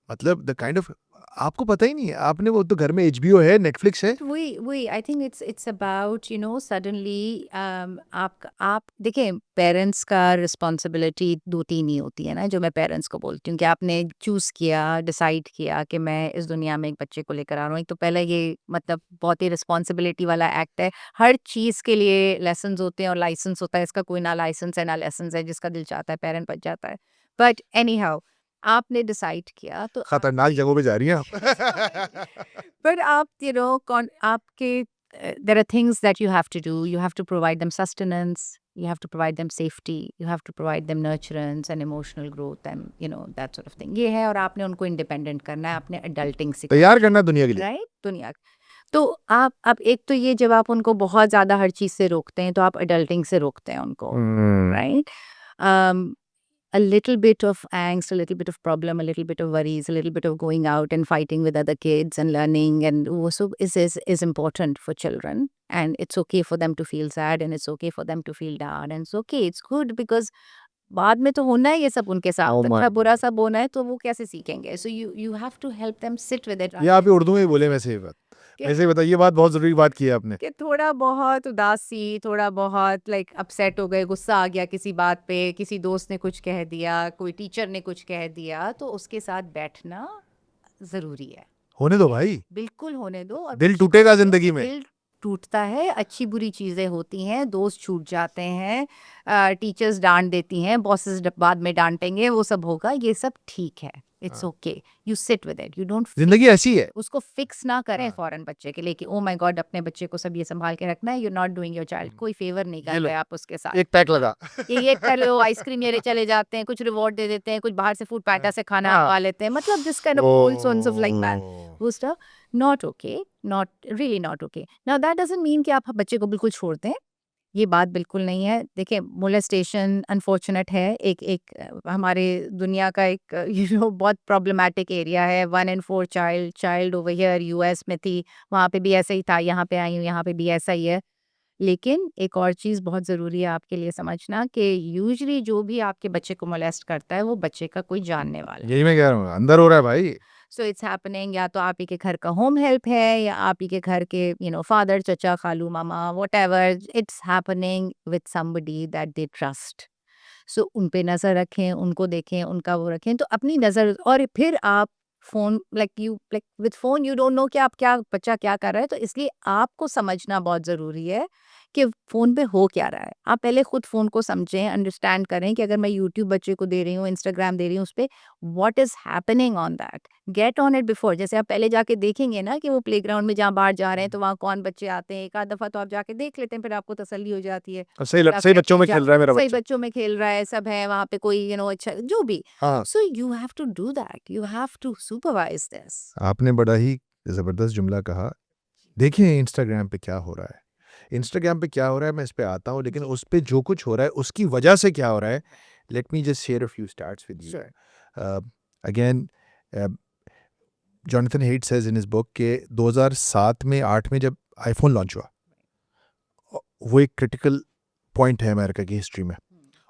मतलब द काइंड ऑफ, आपको पता ही नहीं है, आपने वो तो घर में HBO है, Netflix है। वही I think it's about suddenly आप देखिए, पेरेंट्स का रिस्पॉन्सिबिलिटी 2-3 ही होती है ना, जो मैं पेरेंट्स को बोलती हूँ कि आपने चूज किया, डिसाइड किया कि मैं इस दुनिया में एक बच्चे को लेकर आ रहा हूँ। एक तो पहले ये मतलब बहुत ही रिस्पॉन्सिबिलिटी वाला एक्ट है। हर चीज़ के लिए लेसन्स होते हैं और लाइसेंस होता है। इसका कोई ना लाइसेंस है ना लेसन्स है, जिसका दिल चाहता है पेरेंट बच जाता है। बट एनी हाउ, आपने डिसाइड किया तो खतरनाक जगहों पे जा रही हैं आप। but आप कौन आपके there are things that you have to do. You have to provide them sustenance, you have to provide them safety, you have to provide them nurturance and emotional growth and that sort of thing. ये है, और आपने उनको independent करना है, आपने adulting सिखाना तैयार करना दुनिया के है, लिए। राइट, दुनिया। तो आप अब एक तो ये, जब आप उनको बहुत ज़्यादा हर चीज़ से रोकते हैं तो आप अडल्टिंग से रोकते हैं उनको, right? A little bit of angst, a little bit of problem, a little bit of worries, a little bit of going out and fighting with other kids and learning, and also is important for children. And it's okay for them to feel sad, and it's okay for them to feel down, and it's okay, it's good, because बाद में तो होना है ये सब उनके साथ। Oh my अच्छा बुरा सब होना है तो वो कैसे सीखेंगे? So you have to help them sit with it. ये आप ही उर्दू में ही बोले वैसे ही बात। वैसे ही बताइए, ये बात बहुत ज़रूरी बात की है आपने। कि थोड़ा बहुत उदासी, थोड़ा बहुत लाइक अपसेट हो गए, गुस्सा आ गया किसी बात पे, किसी दोस्त ने कुछ कह दिया, कोई टीचर ने कुछ कह दिया, तो उसके साथ बैठना ज़रूरी है। होने दो भाई, बिल्कुल होने दो। और दिल टूटेगा ज़िंदगी में। दिल टूटता है, अच्छी बुरी चीज़ें होती हैं, दोस्त छूट जाते हैं, टीचर्स डांट देती हैं, बॉसेस बाद में डांटेंगे, वो सब होगा, ये सब ठीक है, it's okay, you sit with it, you don't जिंदगी ऐसी है। उसको फिक्स ना करें फॉरन बच्चे के लिए कि ओ माय गॉड अपने बच्चे को सब ये संभाल के रखना है, you not doing your child. कोई फेवर नहीं कर रहे आप उसके साथ। एक पैक लगा। ये पहले आइसक्रीम ये चले जाते हैं, कुछ रिवॉर्ड दे देते हैं, कुछ बाहर से फूड पैटा से खाना खा लेते हैं, मतलब this kind of whole sons of like that, वो stuff not okay, not really not okay. Now that doesn't mean कि आप बच्चे को बिल्कुल छोड़ दें, ये बात बिल्कुल नहीं है। देखिए, मोलेस्टेशन अनफॉर्चुनेट है, एक एक हमारे दुनिया का एक बहुत प्रॉब्लमैटिक एरिया है। 1 in 4 child over here US में थी, वहाँ पे भी ऐसा ही था, यहाँ पे आई हूँ, यहाँ पे भी ऐसा ही है। लेकिन एक और चीज़ बहुत ज़रूरी है आपके लिए समझना कि यूजुअली जो भी आपके बच्चे को मोलेस्ट करता है वो बच्चे का कोई जानने वाला है। यही मैं कह रहा हूँ, अंदर हो रहा है भाई। सो इट्स हैपनिंग, या तो आप ही के घर का होम हेल्प है, या आप ही के घर के फादर, चचा, खालू, मामा, whatever, it's happening with somebody that they trust. So उन पे नज़र रखें, उनको देखें, उनका वो रखें, तो अपनी नज़र, और फिर आप phone like with phone you don't no कि आप क्या बच्चा क्या कर रहा है, तो इसलिए आपको समझना बहुत ज़रूरी है कि फ़ोन पे हो क्या रहा है। आप पहले खुद फ़ोन को समझें, अंडरस्टैंड करें कि अगर मैं यूट्यूब बच्चे को दे रही हूँ, इंस्टाग्राम दे रही हूँ, उस पे what is happening on that? Get on it before. जैसे आप पहले जाके देखेंगे ना कि वो प्लेग्राउंड में जहाँ बाहर जा रहे हैं, तो वहाँ कौन बच्चे आते हैं। एक आध दफ़ा तो आप जाके देख लेते हैं, फिर आपको तसल्ली हो जाती है। और सही आपके बच्चों में जा खेल रहा है मेरा सही बच्चा। बच्चों में खेल रहा है, सब है वहाँ पे, कोई अच्छा जो भी। हाँ, so you have to do that, you have to supervise this. आपने बड़ा ही ज़बरदस्त जुमला कहा। देखिए इंस्टाग्राम पे क्या हो रहा है। इंस्टाग्राम पे क्या हो रहा है मैं इस पे आता हूँ, लेकिन जी। उस पे जो कुछ हो रहा है उसकी वजह से क्या हो रहा है, let me just share a few starts with you. Sure. Again Jonathan hate says in his book के 2007 में 8 में जब आईफोन लॉन्च हुआ, वो एक क्रिटिकल पॉइंट है अमेरिका की हिस्ट्री में।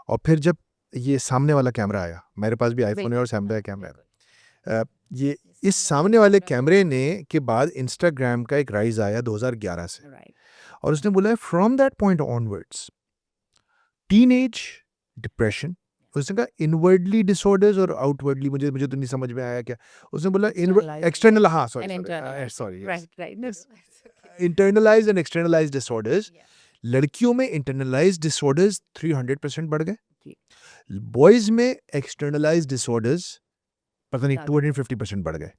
और फिर जब ये सामने वाला कैमरा आया, मेरे पास भी आईफोन है और बिल्कुल, सामने हाँ, वाला कैमरा बिल्कुल। है। ये इस सामने वाले कैमरे ने के बाद इंस्टाग्राम का एक राइज आया 2011 से, राइट। और उसने बोला है from that point onwards teenage depression, उसने कहा इनवर्डली डिसऑर्डर्स और आउटवर्डली, मुझे मुझे तो नहीं समझ में आया क्या। उसने बोला Externalized एक्सटर्नल, हाँ and internalized. Sorry, Right, right. No, no, it's okay. Internalize and externalize disorders. Yeah. लड़कियों में इंटरनलाइज डिसऑर्डर्स 300% बढ़ गए, जी, बॉयज में एक्सटर्नलाइज डिसऑर्डर्स पता नहीं ज़्यादा। 250% बढ़ गए।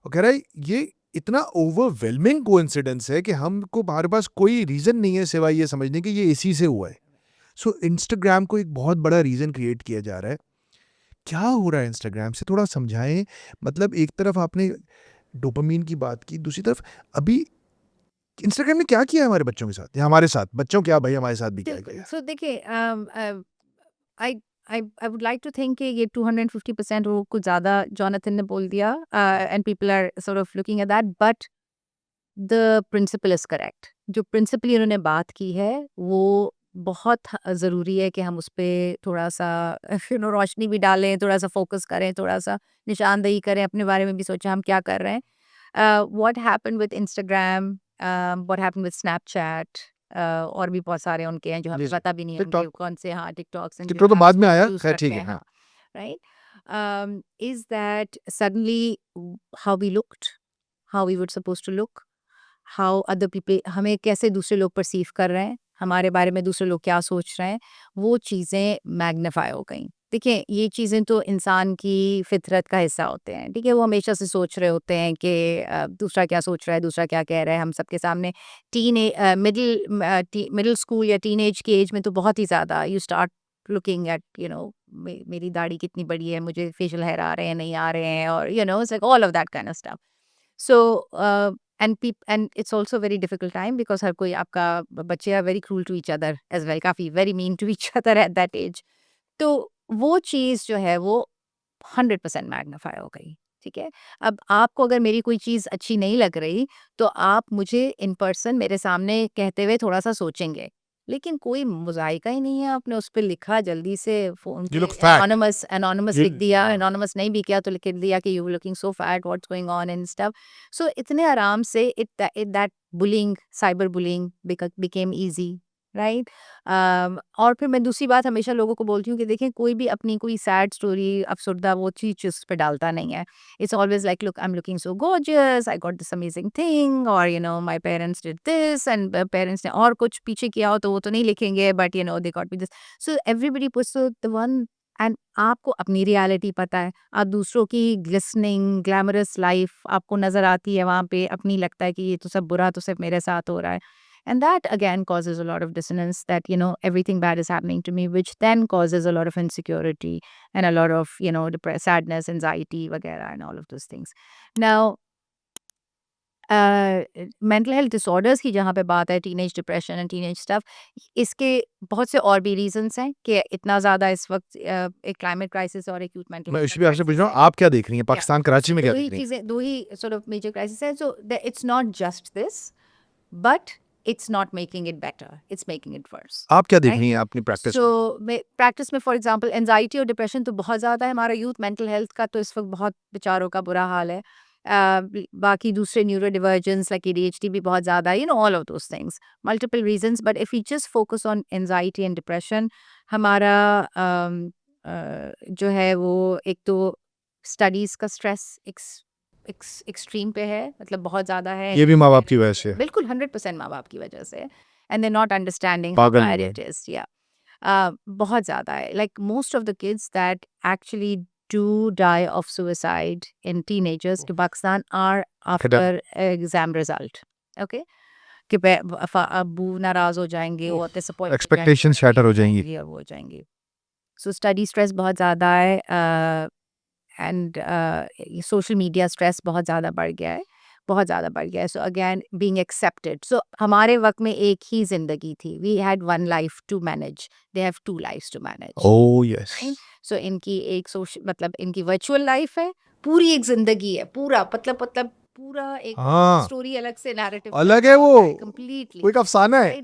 और कह रहा है ये इतना ओवरवेलमिंग कोइंसिडेंस है कि हमको हमारे पास कोई रीजन नहीं है सिवाय ये समझने के ये इसी से हुआ है। सो इंस्टाग्राम को एक बहुत बड़ा रीजन क्रिएट किया जा रहा है। क्या हो रहा है इंस्टाग्राम से, थोड़ा समझाएं। मतलब एक तरफ आपने डोपामीन की बात की, दूसरी तरफ अभी इंस्टाग्राम ने क्या किया है हमारे बच्चों के साथ, या हमारे साथ, बच्चों क्या भाई हमारे साथ भी क्या बिल्कुल। किया। सो देखिए, I I would like to think कि ये 250% वो कुछ ज़्यादा जॉनथन ने बोल दिया, and people are sort of looking at that, but the principle is correct. जो प्रिंसिपल इन्होंने बात की है, वो बहुत ज़रूरी है कि हम उस पे थोड़ा-सा रोशनी भी डालें, थोड़ा-सा फ़ोकस करें, थोड़ा-सा निशानदेही करें, अपने बारे में भी सोचें हम क्या कर रहे हैं। What happened with Instagram, what happened with Snapchat, और भी बहुत सारे उनके हैं जो जी हमें जी, पता भी नहीं है उनके टिकटॉक, कौन से, हाँ, टिकटॉक्स एंड जो टिकटॉक तो बाद ऐप्स में वो आया, यूज़ खैर करते ठीक है, हैं, हाँ। हाँ, right? Is that suddenly how we looked, how we were supposed to look, how other people हमें कैसे दूसरे लोग परसीव कर रहे हैं, हमारे बारे में दूसरे लोग क्या सोच रहे हैं, वो चीज़ें मैग्नीफाई हो गई। देखिए, ये चीज़ें तो इंसान की फितरत का हिस्सा होते हैं, ठीक है? वो हमेशा से सोच रहे होते हैं कि दूसरा क्या सोच रहा है, दूसरा क्या कह रहा है, हम सबके सामने मिडिल स्कूल या टीनेज की एज में तो बहुत ही ज़्यादा यू स्टार्ट लुकिंग एट मेरी दाढ़ी कितनी बड़ी है, मुझे फेशियल हेयर आ रहे हैं, नहीं आ रहे हैं, और it's like all of that kind of stuff. So and it's also a very difficult time because हर कोई आपका बच्चे are very cruel to each other as well, काफ़ी very mean to each other at that age। तो वो चीज़ जो है वो 100% magnify हो गई, ठीक है? अब आपको अगर मेरी कोई चीज़ अच्छी नहीं लग रही, तो आप मुझे इन पर्सन मेरे सामने कहते हुए थोड़ा-सा सोचेंगे। लेकिन कोई मुज़ाहिका ही नहीं है, आपने उस पे लिखा जल्दी से फ़ोन यू पे लुक फैट, एनोनिमस ये लिख दिया, हाँ, एनोनिमस नहीं भी किया तो लिख दिया कि you are looking so fat, what's going on and stuff. So इतने आराम से it that bullying, cyber bullying became easy, right? और फिर मैं दूसरी बात हमेशा लोगों को बोलती हूँ कि देखें, कोई भी अपनी कोई सैड स्टोरी, अफ़सुर्दा वो चीज़ उस पे डालता नहीं है। It's always like, "Look, I'm looking so gorgeous. I got this amazing thing," or "My parents did this," and parents ने और कुछ पीछे किया हो तो वो तो नहीं लिखेंगे, but they got me this. So everybody puts the one, and आपको अपनी रियलिटी पता है। आप दूसरों की ग्लिस्टनिंग, ग्लैमरस लाइफ आपको नज़र आती है वहाँ पे, अपनी लगता है कि ये तो सब बुरा तो सिर्फ मेरे साथ हो रहा है। And that again causes a lot of dissonance, that everything bad is happening to me, which then causes a lot of insecurity and a lot of sadness, anxiety वगैरह and all of those things. Now mental health disorders की जहाँ पे बात है, teenage depression and teenage stuff, इसके बहुत से और भी रीजंस हैं कि इतना ज़्यादा इस वक्त एक क्लाइमेट क्राइसिस और एक्यूट मेंटल मैं हेल्थ का इसी पे आपसे पूछ क्राइसिस रहा हूँ है। आप क्या देख रही हैं, या पाकिस्तान कराची में क्या दो देख ही रही हैं। चीज़ें, दो ही सॉर्ट ऑफ मेजर क्राइसिस है। So it's not just this, but it's not making it better, it's making it worse, आप क्या देख राइट? रही हैं अपनी प्रैक्टिस सो में। प्रैक्टिस में फॉर एग्जांपल एंजाइटी और डिप्रेशन तो बहुत ज़्यादा है। हमारा यूथ मेंटल हेल्थ का तो इस वक्त बहुत बेचारों का बुरा हाल है। बाकी दूसरे न्यूरो डिवर्जेंस लाइक एडीएचडी भी बहुत ज़्यादा है, all of those things, multiple reasons, but if we just focus on anxiety and depression, हमारा जो है वो एक तो स्टडीज़ का स्ट्रेस एक्सट्रीम पे है, मतलब बहुत ज़्यादा है। ये भी माँ बाप की वजह से है। बिल्कुल 100% माँ बाप की वजह से है। and they're not understanding how पागल bad लोग it is. Yeah. बहुत ज़्यादा है. Like most of the kids that actually do die of suicide in teenagers to Pakistan are after exam result. Okay. कि अब्बू नाराज हो जाएंगे और डिसअपॉइंट एक्सपेक्टेशंस शैटर हो जाएंगी। और वो हो जाएंगे. सो स्टडी स्ट्रेस बहुत ज़्यादा है एंड सोशल मीडिया स्ट्रेस बहुत ज़्यादा बढ़ गया है, बहुत ज़्यादा बढ़ गया है. So again being accepted. So हमारे वक्त में एक ही ज़िंदगी थी. We had one life to manage, they have two lifes to manage. Oh yes. So इनकी एक सोशल मतलब इनकी वर्चुअल लाइफ है, पूरी एक जिंदगी है, पूरा मतलब पूरा एक हाँ। स्टोरी अलग से नैरेटिव अलग है वो, कंप्लीटली. कोई एक अफसाना है।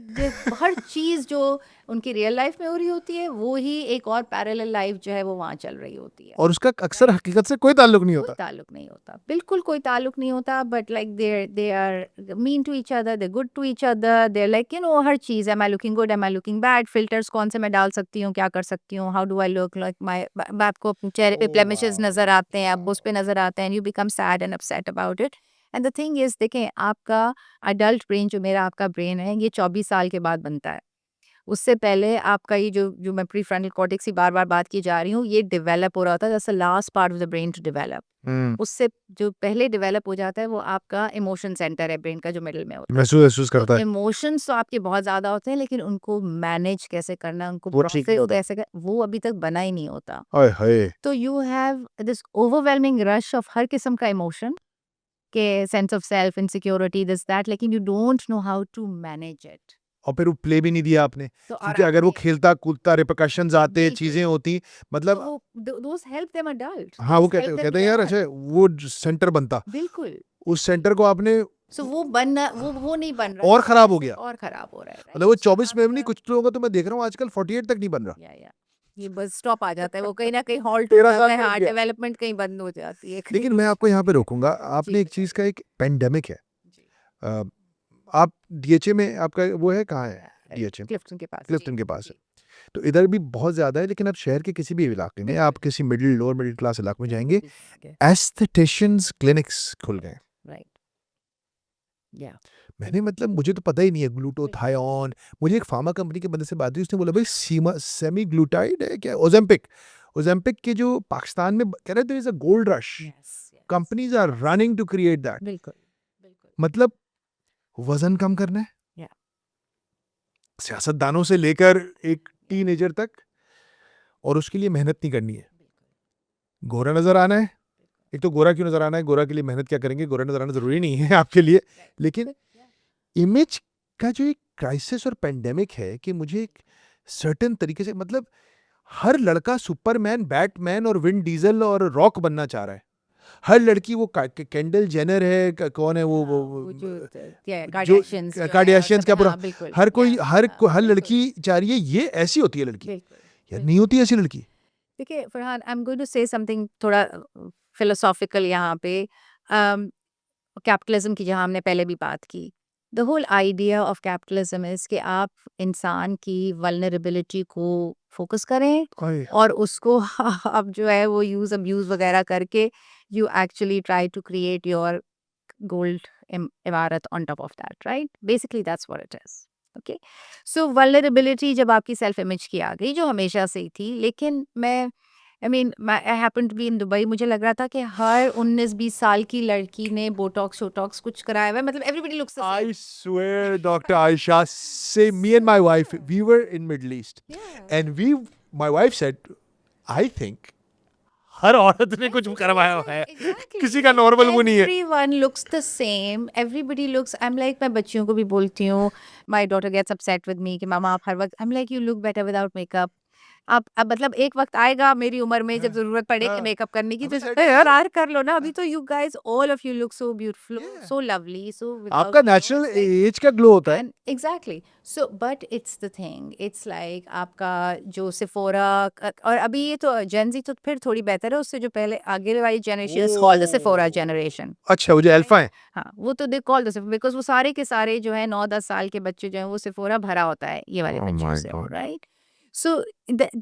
हर चीज जो उनकी रियल लाइफ में हो रही होती है वो ही एक और पैरेलल लाइफ जो है वो वहाँ चल रही होती है. और उसका अक्सर हकीकत से कोई ताल्लुक नहीं कोई होता। ताल्लुक नहीं होता, बिल्कुल कोई ताल्लुक नहीं होता. But like they are mean to each other, they good to each other, they like हर चीज. Am I looking good, am I looking bad, filters कौन से मैं डाल सकती हूँ, क्या कर सकती हूँ, how do I look like my. आपको अपने चेहरे पे Oh, ब्लेमिशेस wow. नजर आते हैं, अब उस पे नजर आते हैं, you become sad and upset about it. And the thing is देखें, आपका अडल्ट ब्रेन जो मेरा आपका ब्रेन है ये 24 साल के बाद बनता है. उससे पहले आपका ये जो मैं प्री फ्रंटल कॉर्टेक्स की बार बार बात की जा रही हूँ, ये डेवलप हो रहा था. That's the last part of the brain to develop. उससे जो पहले डेवलप हो जाता है वो आपका इमोशन सेंटर है ब्रेन का, जो मिडिल में होता है. महसूस करता है। इमोशंस तो आपके बहुत ज्यादा होते हैं, लेकिन उनको मैनेज कैसे करना, उनको वो ठीक प्रोसेस कैसे वो अभी तक बना ही नहीं होता. हाय हाय। तो you have this overwhelming rush of हर किस्म का इमोशन के sense of self, insecurity, this that, लेकिन you don't know how to manage it. और फिर वो प्ले भी नहीं दिया आपने, तो क्योंकि अगर वो आपने- खेलता कूदता रिpercussions आते, बिल्कुल. चीजें होती, मतलब तो वो दोस हेल्प देम अडल्ट. हाँ वो कहते हैं यार अच्छा वो सेंटर बनता, बिल्कुल. उस सेंटर को आपने सो वो बनना वो नहीं बन रहा और खराब हो गया। और खराब हो रहा है. मतलब वो 24 में नहीं, कुछ लोगों का तो मैं देख रहा हूँ आजकल 48 तक नहीं बन रहा। या ये बस स्टॉप आ जाता है, वो कहीं ना कहीं हॉल्ट 13 हो साल जाता है. में रुक हाँ, गया। डेवलपमेंट कहीं बंद हो जाती है. लेकिन मैं आपको यहाँ पे रोकूंगा, आपने एक बताइए. चीज का, एक पेंडेमिक है। जी. अ, आप डीएचए में, आपका वो है कहाँ है? डीएचए क्लिफ्टन के पास. क्लिफ्टन जी, के पास जी. है। तो इधर भी बहुत ज्यादा है, लेकिन आप शहर के किसी भी इलाके में, आप बिल्कुल. किसी मिडिल लोअर मिडिल क्लास इलाके में जाएंगे, Okay. एस्थेटिशियंस क्लिनिक्स खुल गए। Right. Yeah. मैंने मतलब मुझे तो पता ही नहीं है ग्लूटोथायोन। मुझे एक फार्मा कंपनी के बंदे से बात हुई, उसने बोला भाई सीमा सेमी ग्लूटाइड है क्या, ओजेम्पिक के जो पाकिस्तान में कह रहे थे, is a gold rush, Yes. Companies are running to create that. बिल्कुल. मतलब वजन कम करना है, Yeah. सियासतदानों से लेकर एक टीनेजर तक, और उसके लिए मेहनत नहीं करनी है। गोरा नजर आना है, एक तो गोरा क्यों नजर आना है, गोरा के लिए मेहनत क्या करेंगे, गोरा नजर आना जरूरी नहीं है आपके लिए, लेकिन इमेज का जो एक क्राइसिस और पेंडेमिक है कि मुझे एक सर्टेन तरीके से, मतलब हर लड़का सुपरमैन, बैटमैन और विन डीजल और रॉक बनना चाह रहा है। हर लड़की वो केंडल जेनर है, कौन है वो कार्डियशियंस का पूरा, हर कोई हर लड़की चाह रही है ये ऐसी होती है लड़की, यार नहीं होती ऐसी लड़की। देखिए Farhan, I am going to say something थोड़ा फिलोसॉफिकल यहाँ पे. कैपिटलिज्म की जहाँ हमने पहले भी बात की, the whole idea of capitalism is कि आप इंसान की वल्नरेबिलिटी को फोकस करें और उसको अब जो है वो यूज अब्यूज वगैरह करके you actually try to create your gold इमारत on top of that. Right, basically that's what it is. Okay, so vulnerability जब आपकी सेल्फ इमेज की आ गई, जो हमेशा से ही थी, लेकिन मैं I happen to be in Dubai, मुझे लग रहा था कि हर 19-20 साल की लड़की ने बोटॉक्स शोटॉक्स कुछ कराया हुआ है. मतलब everybody looks the I same. swear, Dr. Aisha, say me and my wife, we were in Middle East, and my wife said, I think हर औरत ने कुछ करवाया हुआ है, किसी का नॉर्मल वो नहीं है। Everyone looks the same. Everybody looks. I'm like, मैं बच्चियों को भी बोलती हूँ. My daughter gets upset with me कि मामा आप हर वक्त. I'm like, you look better without makeup. अब मतलब एक वक्त आएगा मेरी उम्र में जब जरूरत पड़ेगी मेकअप करने की, तो यार कर लो ना. अभी तो you guys, all of you look so beautiful, so lovely, so आपका नेचुरल एज का ग्लो होता है। Exactly. So, but it's the thing. It's like आपका जो Sephora, और अभी ये तो Gen Z तो फिर थोड़ी बेहतर है उससे, जो पहले आगे वाली generation is called the Sephora generation. अच्छा, वो जो अल्फा है, हाँ, वो तो they call the Sephora because वो सारे के सारे जो है 9-10 साल के बच्चे जो हैं वो Sephora भरा होता है ये वाले Oh बच्चों my से, God. right? So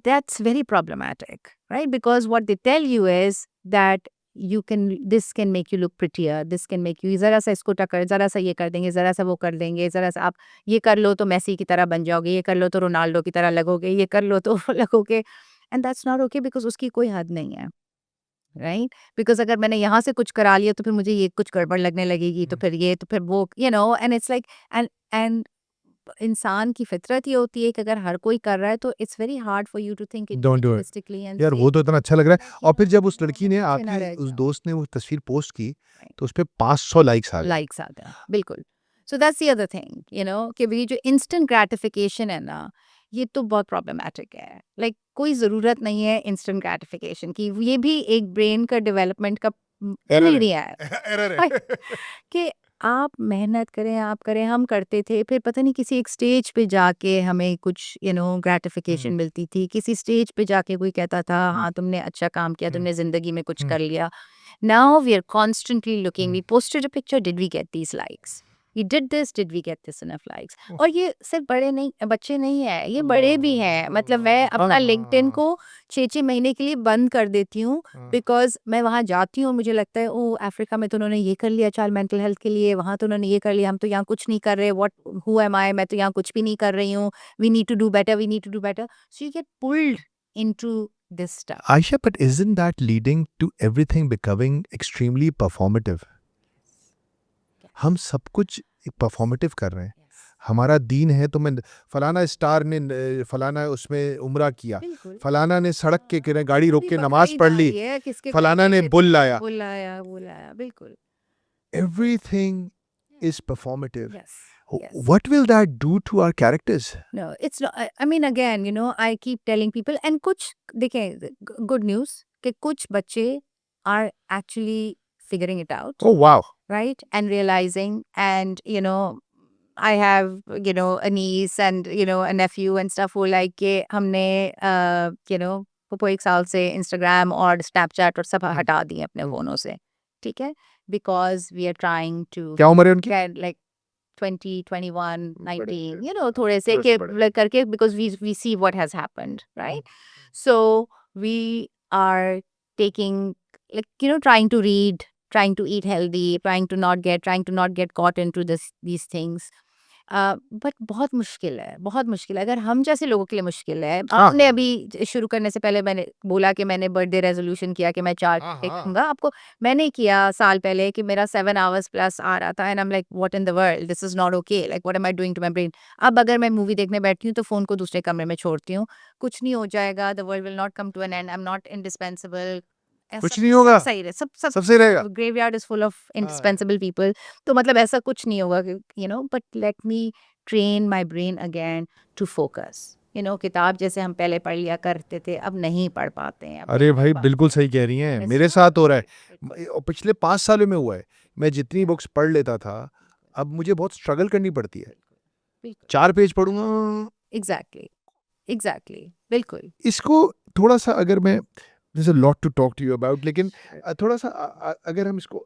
that's very problematic, right? Because what they tell you is that you can this can make you look prettier, this can make you, ज़रा सा इसको टक्कर, ज़रा सा ये कर देंगे, ज़रा सा वो कर देंगे, ज़रा सा आप ये कर लो तो मेसी की तरह बन जाओगे, ये कर लो तो रोनाल्डो की तरह लगोगे, ये कर लो तो लगोगे, and that's not okay because उसकी कोई हद नहीं है, राइट? बिकॉज़ अगर मैंने यहाँ से कुछ करा लिया तो फिर मुझे ये कुछ गड़बड़ लगने लगेगी, तो फिर ये, तो फिर वो, एंड इट्स लाइक, एंड इंसान की फितरत ये होती है कि अगर हर कोई कर रहा है तो it's very hard for you to think don't do it. Realistically and यार से वो तो इतना अच्छा लग रहा है, और फिर जब उस लड़की ने पीछे ना आपकी रह उस जाओ। दोस्त ने वो तस्वीर पोस्ट की तो उस पे 500 लाइक्स आ गए। लाइक्स आते हैं, बिल्कुल। So that's the other thing, कि ये जो इंस्टेंट ग्रेटिफिकेशन है ना, ये तो बहुत प्रॉब्लमैटिक है। लाइक कोई ज़रूरत नहीं है इंस्टेंट ग्रेटिफिकेशन की, ये भी एक ब्रेन का डेवलपमेंट का एरर है। एरिया है। एरर है। कि आप मेहनत करें, आप करें, हम करते थे, फिर पता नहीं किसी एक स्टेज पे जाके हमें कुछ ग्रेटिफिकेशन मिलती थी, किसी स्टेज पे जाके कोई कहता था हाँ तुमने अच्छा काम किया, तुमने जिंदगी में कुछ कर लिया। Now we are constantly looking, we posted a picture, did we get these likes, we did this, did we get this enough likes. और ये सिर्फ बड़े नहीं, बच्चे नहीं है, ये बड़े भी हैं। मतलब मैं अपना लिंक्डइन को 6-6 महीने के लिए बंद कर देती हूँ बिकॉज़ मैं वहाँ जाती हूँ, मुझे लगता है ओह! अफ्रीका में तो उन्होंने ये कर लिया चाइल्ड मेंटल हेल्थ के लिए, वहाँ तो उन्होंने ये कर लिया, हम तो यहाँ कुछ नहीं कर रहे, व्हाट, हू एम आई, मैं तो यहाँ कुछ भी नहीं कर रही हूँ, we need to do better, we need to do better. So you get pulled into this stuff. Aisha, but isn't that leading to everything becoming extremely performative? हम सब कुछ परफॉर्मेटिव कर रहे हैं। हमारा दीन है तो मैं फलाना स्टार ने फलाना उसमें उम्रा किया, बिल्कुल। फलाना ने सड़क के किनारे गाड़ी रोक पूरी के बकरीद नमाज पढ़ आ ली, रही है, किसके फलाना ने बर्थडे बुल पे लाया। बुलाया, बुलाया, बिल्कुल। Everything is performative. Yes, yes. What will that do to our characters? No, it's not. I mean, again, I keep telling people, and कुछ देखें, good news कि कुछ बच्चे are actually figuring it out, Oh wow. right? And realizing, and I have a niece and a nephew and stuff who like कि हमने वो 1 साल से Instagram और Snapchat और सब हटा दिए अपने फोनों से, ठीक है? Because we are trying to क्या उम्र है उनकी? get like 20, 21, बड़े 19, हैं। थोड़े से बड़े के बड़े। like करके, because we see what has happened, right? So we are taking, like, trying to read, trying to eat healthy, trying to not get caught into these things. But बहुत मुश्किल है, बहुत मुश्किल है। अगर हम जैसे लोगों के लिए मुश्किल है, आपने अभी शुरू करने से पहले मैंने बोला कि मैंने बर्थडे रेजोल्यूशन किया कि मैं 4 केक खाऊंगा। आपको मैंने किया साल पहले कि मेरा 7 आवर्स प्लस आ रहा था, and I am like what in the world, this is not okay, like what am I doing to my brain. अब अगर मैं मूवी देखने बैठती हूँ तो फोन को दूसरे कमरे में छोड़ती हूँ, कुछ नहीं हो जाएगा, the world will not come to an end, I am not indispensable, कुछ नहीं होगा, सब सही रहे, सब सब सही रहेगा। Graveyard is full of indispensable people. तो मतलब ऐसा कुछ नहीं होगा कि but let me train my brain again to focus. किताब जैसे हम पहले पढ़ लिया करते थे, अब नहीं पढ़ पाते हैं। अब अरे नहीं भाई पढ़ बिल्कुल पाते सही कह रही हैं, हैं। मेरे ऐसा साथ हो रहा है। बिल्कुल। और पिछले 5 सालों में हुआ है। मैं जितनी बुक्स पढ़ लेता था, अब मुझे बहुत स्ट्रगल करनी पड़ती है। बिल्कुल 4 पेज पढ़ूंगा। एग्जैक्टली, एग्जैक्टली, बिल्कुल। इसको थोड़ा सा अगर मैं, there's a lot to talk to you about, लेकिन थोड़ा सा अगर हम इसको,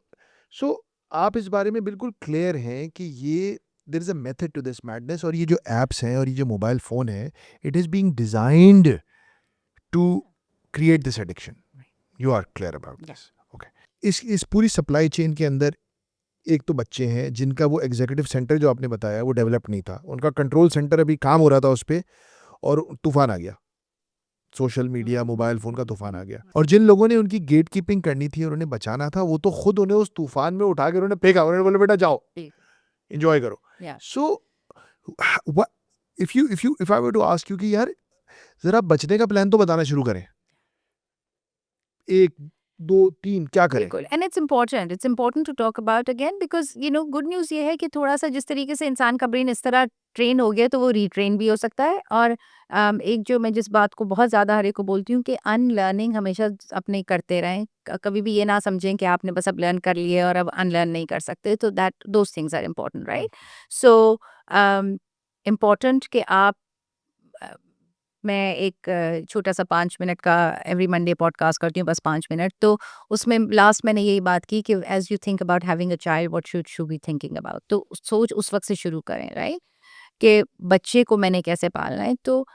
सो आप इस बारे में बिल्कुल क्लियर हैं कि ये there is a method to this madness, और ये जो एप्स हैं और ये जो मोबाइल फ़ोन है, it is being designed to create this addiction. You are clear about this? Okay. इस पूरी सप्लाई चेन के अंदर एक तो बच्चे हैं जिनका वो एग्जीक्यूटिव सेंटर जो आपने बताया वो डेवलप नहीं था, उनका कंट्रोल सेंटर अभी काम हो रहा था उस पर, और तूफान आ गया, सोशल मीडिया मोबाइल फ़ोन का तूफान आ गया। और जिन लोगों ने उनकी गेट कीपिंग करनी थी और उन्हें बचाना था, वो तो खुद उन्हें उस तूफान में उठा के उन्होंने फेंका, उन्होंने बोले बेटा जाओ एंजॉय करो। Yeah. So if I were to ask you कि यार जरा बचने का प्लान तो बताना शुरू करें, 1 2 3 क्या करें? बिल्कुल, and it's important to talk about again, because good news ये है कि थोड़ा सा जिस तरीके से इंसान का ब्रेन इस तरह ट्रेन हो गया तो वो रीट्रेन भी हो सकता है। और एक जो मैं जिस बात को बहुत ज़्यादा हर एक को बोलती हूँ कि अनलर्निंग हमेशा अपने करते रहें, कभी भी ये ना समझें कि आपने बस अब लर्न कर लिए और अब अनलर्न नहीं कर सकते, तो that those things are important, right? So important कि आप मैं एक छोटा सा 5 मिनट का एवरी मंडे पॉडकास्ट करती हूँ, बस 5 मिनट। तो उसमें लास्ट मैंने यही बात की कि as you think about having a child, what should be thinking about, तो सोच उस वक्त से शुरू करें, राइट? कि बच्चे को मैंने कैसे पालना है। तो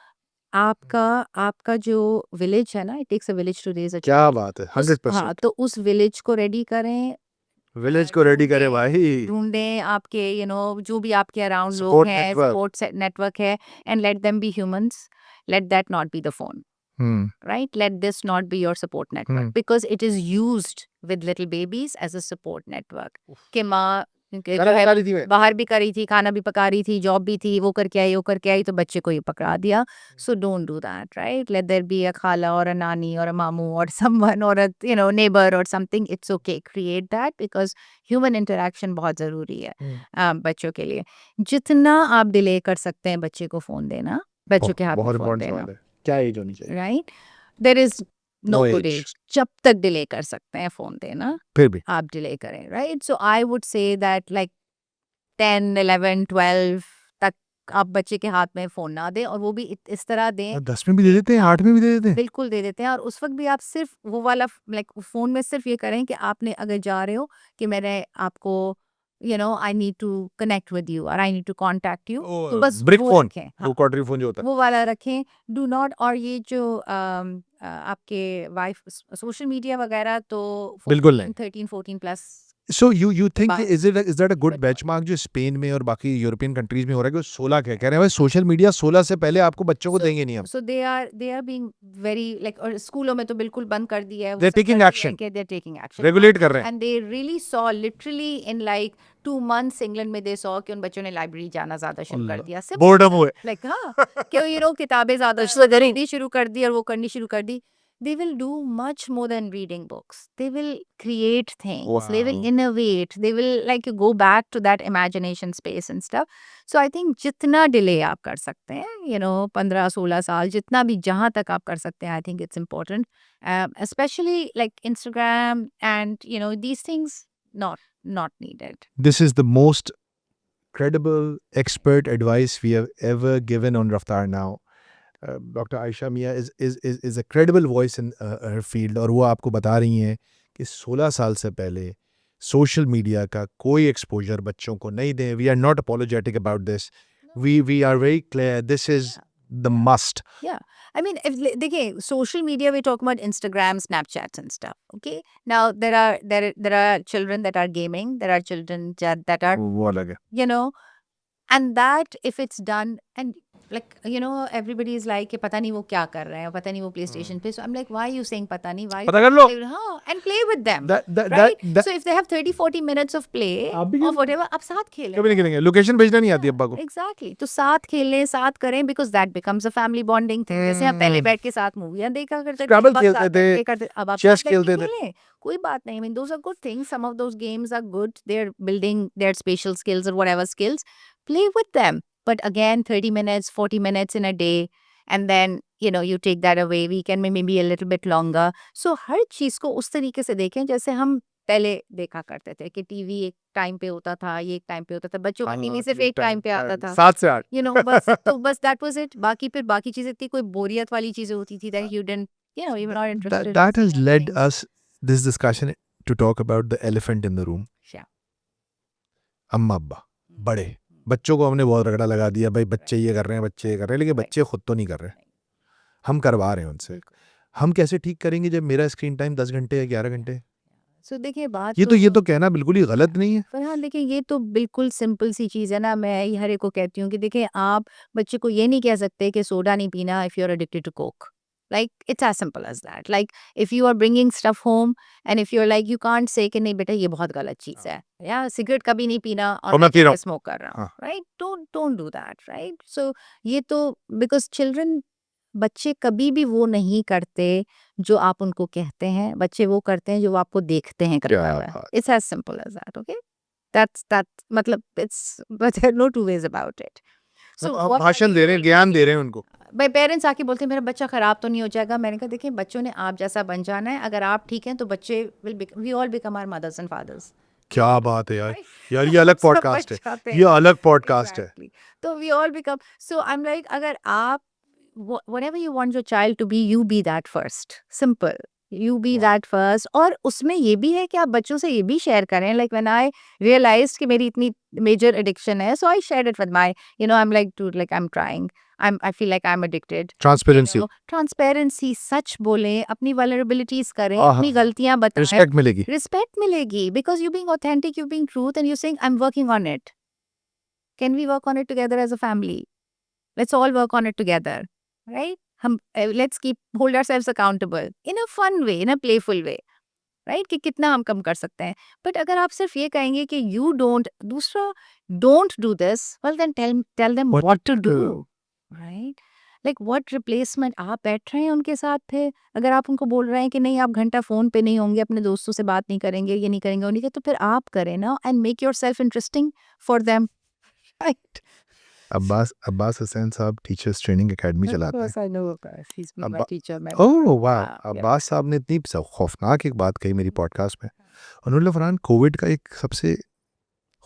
आपका आपका जो विलेज है ना, it takes a village to raise a क्या चाइल्ड। बात है, उस 100%। हाँ, तो उस विलेज को रेडी करें, विलेज को रेडी करे ढूंढें भाई। ढूंढें आपके जो भी आपके अराउंड लोग सपोर्ट हैं, नेटवर्क। सपोर्ट नेटवर्क है, and let them be humans, let that not be the phone, hmm. right? Let this not be your support network hmm. because it is used with little babies as a support network. कि माँ के खाना जो है पका रही थी मैं। बाहर भी कर रही थी, खाना भी पका रही थी, जॉब भी थी, वो करके आई, वो करके आई, तो बच्चे को ये पकड़ा दिया. So don't do that, right? Let there be a khala or a nani or a mamu or someone or a neighbor or something. It's okay. Create that because human interaction बहुत जरूरी है बच्चों के लिए. जितना आप डिले कर सकते हैं बच्चे को फोन देना, बच्चों के हाथ में बहुत फोन इम्पोर्टेंट देना, सवाल है, क्या एज होनी चाहिए? Right? There is no no good age. Age. जब तक डिले कर सकते हैं फोन देना, फिर भी आप डिले करें, right? So I would say that like 10, 11, 12 तक आप बच्चे के हाथ में फोन ना दें, और वो भी इस तरह दें 10 में भी दे देते हैं, 8 में भी दे देते हैं। बिल्कुल दे देते हैं. और उस वक्त भी आप सिर्फ वो वाला लाइक फोन में सिर्फ ये करें कि आपने अगर जा रहे हो कि मैंने आपको I need to connect with you और I need to contact you, तो बस ब्रिक वो फोन, रखें. वो हाँ, क्वार्टरी फोन जो होता है। वो वाला रखें. Do not. और ये जो आपके वाइफ सोशल मीडिया वगैरह तो बिल्कुल नहीं। 13, 14 plus. So you think But- is that a good but- benchmark जो स्पेन में और बाकी यूरोपियन कंट्रीज में हो रहा है कि 16 कह रहे हैं भाई सोशल मीडिया 16 से पहले आपको बच्चों को देंगे नहीं हम। So they are being very like, और स्कूलों में तो बिल्कुल बंद कर दिया है. वो They're सब taking कर दिया है action. कि they're taking action. रेगुलेट कर रहे हैं। And they really saw literally in like 2 months England में they saw कि उन बच्चों ने लाइब्रेरी जाना ज्यादा शुरू कर दिया. Simple. बोर्डम हुए। Like हाँ कि किताबें ज्यादा खरीदनी शुरू कर दी और वो करनी शुरू कर दी. They will do much more than reading books. They will create things. They will Wow. innovate. They will like go back to that imagination space and stuff. So I think जितना डिले आप कर सकते हैं 15-16 साल, जितना भी जहाँ तक आप कर सकते हैं, I think it's important. Especially like Instagram and these things not needed. This is the most credible expert advice we have ever given on Raftar Now. Dr. Aisha Mia is a credible voice in her field, और वो आपको बता रही हैं कि 16 साल से पहले सोशल मीडिया का कोई एक्सपोजर बच्चों को नहीं दें. We are not apologetic about this. We are very clear. This is the must. Yeah. I mean, देखिए, social media, we talk about Instagram, Snapchats and stuff. Okay. Now there are children that are gaming. There are children that are, वो अलग है. and that if it's done and like everybody is like कि पता नहीं वो क्या कर रहे हैं, पता नहीं वो PlayStation पे. So I'm like, why are you saying पता नहीं? Why? पता कर लो. हाँ, and play with them. That Right? So if they have 30-40 minutes of play आप भी or खेल- whatever, आप साथ खेलें. कभी नहीं खेलेंगे. लोकेशन भेजना नहीं आती अब्बा को. Exactly. तो साथ खेलें, साथ करें, because that becomes a family bonding thing. जैसे हम पहले बैठ के साथ मूवियाँ देखा करते थे, Scrabble बस खेलते साथ थे, बैठ के करते, अब आप chess साथ बैठ के खेलते थे. खेलें, कोई बात नहीं. I mean, those are good things. Some of those games are good. They're building their spatial skills or whatever skills. Play with them. But again, 30 minutes, 40 minutes in a day, and then you take that away. Weekend में maybe a little bit longer. So हर चीज को उस तरीके से देखें जैसे हम पहले देखा करते थे कि टीवी एक टाइम पे होता था, ये एक टाइम पे होता था. बच्चों का टीवी सिर्फ एक टाइम पे आता था. 7 से 8. बस तो बस that was it. बाकी चीजें इतनी कोई बोरियत वाली चीजें होती थी that you didn't you were not interested. That has in led things. us this discussion to talk about the elephant in the room. Yeah. अम्मा अब्बा बड़े बच्चों को हमने बहुत रगड़ा लगा दिया, भाई बच्चे ये कर रहे हैं, बच्चे ये कर रहे हैं, लेकिन बच्चे खुद तो नहीं कर रहे. हम करवा रहे हैं उनसे. हम कैसे ठीक करेंगे जब मेरा स्क्रीन टाइम 10 घंटे या 11 घंटे? So देखिए, बात ये तो कहना बिल्कुल ही गलत नहीं है. फरहान, देखिए, ये तो बिल्कुल सिंपल सी चीज़ है ना. मैं ये हर एक को कहती हूँ कि देखिए, आप बच्चे को ये नहीं कह सकते कि सोडा नहीं पीना if you're addicted to coke. Like it's as simple as that. Like if you are bringing stuff home and if you're like, you can't say कि नहीं बेटा ये बहुत गलत चीज़ है, या सिगरेट कभी नहीं पीना और मैं पी रहा हूँ. स्मोक कर रहा हूँ, हाँ. right? Don't do that, right? So ये तो because children, बच्चे कभी भी वो नहीं करते जो आप उनको कहते हैं. बच्चे वो करते हैं जो वो आपको देखते हैं करते क्या हुए. बात. It's as simple as that, okay? That's मतलब it's, but there are no two ways about it. So आप what भाषण दे रहे हैं, ज्ञान दे रहे हैं उनको. भाई पेरेंट्स आके बोलते हैं मेरा बच्चा खराब तो नहीं हो जाएगा. मैंने कहा देखिए, बच्चों ने आप जैसा बन जाना है. अगर आप ठीक हैं तो बच्चे we all become our mothers and fathers. क्या बात है यार. यार ये अलग सब पॉडकास्ट बच है. जाते हैं. ये अलग पॉडकास्ट है. Exactly. तो we all become. So I'm like, अगर आप whatever you want your child to be, you be that first. Simple. You be वाह! That first. और उसमें ये भी है कि आप बच्चों से ये भी शेयर करें, लाइक व्हेन आई रियलाइज्ड कि मेरी इतनी मेजर एडिक्शन है, so I shared it with my, I am like dude, like I am trying, I feel like I am addicted. Transparency. Transparency, सच बोलें, अपनी वल्नरेबिलिटीज करें, आहा! अपनी गलतियां बताएं, रिस्पेक्ट मिलेगी। रिस्पेक्ट मिलेगी, because you being authentic, you being truth, and you saying I am working on it. Can we work on it together as a family? Let's all work on it together, right? Let's hold ourselves accountable in a fun way, in a playful way, right? कि कितना हम कम कर सकते हैं। But अगर आप सिर्फ ये कहेंगे कि you don't do this, well then tell them what to do, right? Like what replacement? आप बैठ रहे हैं उनके साथ, थे अगर आप उनको बोल रहे हैं कि नहीं आप घंटा फोन पे नहीं होंगे, अपने दोस्तों से बात नहीं करेंगे, ये नहीं करेंगे, वो नहीं करेंगे, तो फिर आप करें ना, and make yourself interesting for them, right? Abbas Hussain साहब टीचर्स ट्रेनिंग एकेडमी Of चलाते हैं। course, I know Abbas. He's been my अब्बा teacher. My ओह वाह! yeah. अब्बास साहब ने इतनी खौफनाक एक बात कही मेरी पॉडकास्ट में। उन्होंने फरहान कोविड का एक सबसे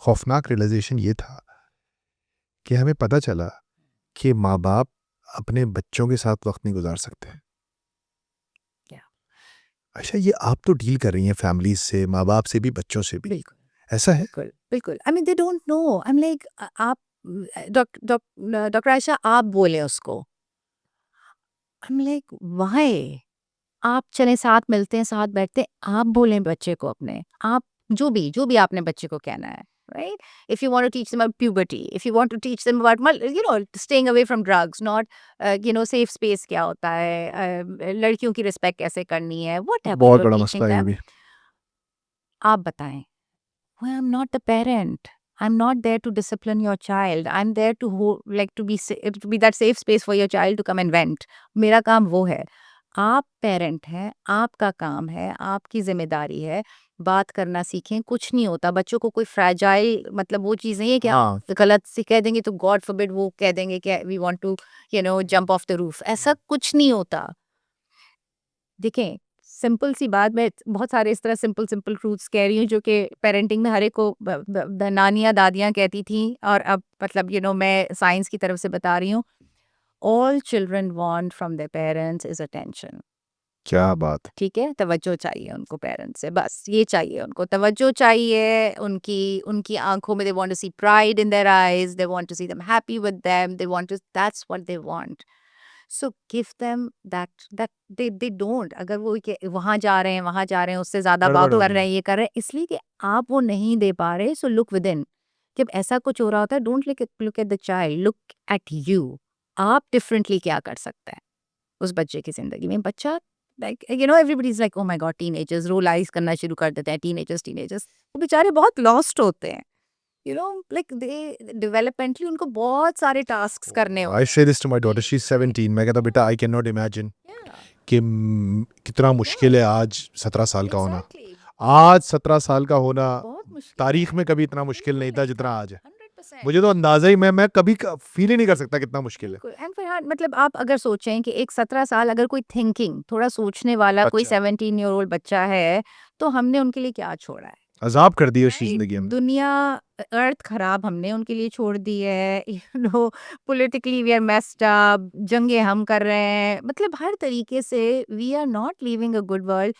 खौफनाक रियलाइजेशन ये था कि हमें पता चला कि माँ-बाप अपने बच्चों के साथ वक्त नहीं गुजार सकते। Yeah. अच्छा, ये आप तो डील कर रही हैं फैमिलीज से, माँ-बाप से भी, बच्चों से भी। बिल्कुल, ऐसा है? बिल्कुल, बिल्कुल। I mean, they don't know. I'm like, आप डॉक्टर आयशा आप बोले उसको। I'm like, why? आप चलें साथ मिलते हैं, साथ बैठते हैं, आप बोलें बच्चे को अपने, आप जो भी आपने बच्चे को कहना है, right? If you want to teach them about puberty, if you want to teach them about, staying away from drugs, not, safe space क्या होता है, लड़कियों की रिस्पेक्ट कैसे करनी है, whatever बहुत you're बड़ा teaching मसला है ये them, भी। आप बताएं। Well, I'm not the parent. I'm not there to discipline your child. I'm there to to be that safe space for your child to come and vent. मेरा काम वो है। आप पेरेंट हैं, आपका काम है, आपकी जिम्मेदारी है, बात करना सीखें। कुछ नहीं होता, बच्चों को कोई फ्रैजाइल, मतलब वो चीज़ नहीं है कि हाँ। आप गलत से कह देंगे तो गॉड फॉरबिड वो कह देंगे कि we want to jump off the roof, ऐसा कुछ नहीं होता। देखें, सिंपल सी बात, मैं बहुत सारे इस तरह सिंपल सिंपल ट्रूथ्स कह रही हूँ जो कि पेरेंटिंग में हर एक को नानियाँ दादियाँ कहती थी, और अब मतलब मैं साइंस की तरफ से बता रही हूँ। All children want from their parents is attention. क्या बात! ठीक है, तवज्जो चाहिए उनको पेरेंट्स से, बस ये चाहिए उनको, तवज्जो चाहिए उनकी उनकी आंखों में। They want to see pride in their eyes, they want to see them happy with them, they want to, that's what they want. So give them that they don't. अगर वो वहां जा रहे हैं, वहां जा रहे हैं, उससे ज्यादा गड़बड़ बात हो कर रही रहे है। हैं, ये कर रहे हैं, इसलिए कि आप वो नहीं दे पा रहे। So look with in. जब ऐसा कुछ हो रहा होता है, don't look at the child, look at you. आप डिफरेंटली क्या कर सकते हैं उस बच्चे की जिंदगी में। बच्चा, like everybody is like, oh my god, teenagers रोलाइज करना शुरू कर देते हैं, टीनेजर्स वो बेचारे बहुत लॉस्ट होते हैं। लाइक दे डेवलपमेंटली उनको बहुत सारे टास्क करने आई होते say this to my daughter, she is 17। मैं कहता बेटा आई कैन नॉट इमेजिन हैं। कि कितना मुश्किल है आज 17 साल का होना। एग्जैक्टली, आज 17 साल का होना बहुत मुश्किल तारीख है। में कभी इतना मुश्किल नहीं था जितना आज है। 100%। मुझे तो अंदाजा ही, मैं कभी फील ही नहीं कर सकता कितना मुश्किल है। बिल्कुल। एंड फिर हाँ, मतलब आप अगर सोचें कि एक 17 साल, अगर कोई थिंकिंग, थोड़ा सोचने वाला कोई अच्छा, 17 ईयर ओल्ड बच्चा है, तो हमने उनके लिए क्या छोड़ा है? अजाब कर दी उसकी राइट? जिंदगी हमने। दुनिया, अर्थ खराब हमने उनके लिए छोड़ दी है। Politically we are messed up, जंगें हम कर रहे हैं, मतलब हर तरीके से we are not living a good world.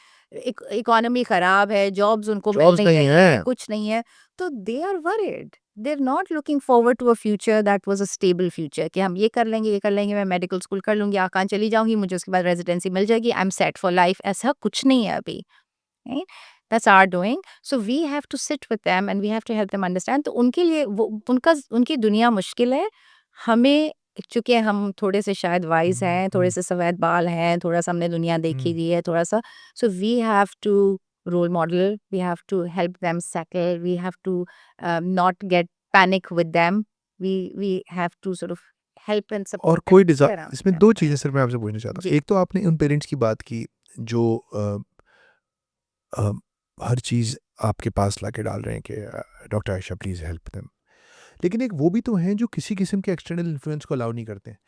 Economy खराब है, जॉब्स उनको मिल जॉब्स नहीं नहीं रही है। है, कुछ नहीं है, तो they are worried. They are not looking forward to a future that was a stable future, कि हम ये कर लेंगे, ये कर लेंगे, मैं मेडिकल स्कूल कर लूंगी, आकान चली जाऊंगी, मुझे उसके बाद रेजिडेंसी मिल जाएगी, I am set for life. ऐसा कुछ नहीं है अभी, right? That's our doing. So we have to sit with them and we have to help them understand. तो उनके लिए वो उनकी दुनिया मुश्किल है। हमें, चूंकि हम थोड़े से शायद वाइज हैं, थोड़े से सफेद बाल हैं, थोड़ा सा हमने दुनिया देखी हुई है, थोड़ा सा, so we have to role model, we have to help them settle, we have to not get panic with them, we have to sort of help and और support कोई them around इसमें them. दो चीज़ें सिर्फ मैं आपसे पूछना चाहता हूँ। जी। एक तो आपने उन पेरेंट्स की बात की जो अ, हर चीज़ आपके पास लाके डाल रहे हैं कि doctor Ayesha please help them. लेकिन एक वो भी तो हैं जो किसी किस्म के एक्सटर्नल इन्फ्लुएंस को अलाउ नहीं करते हैं।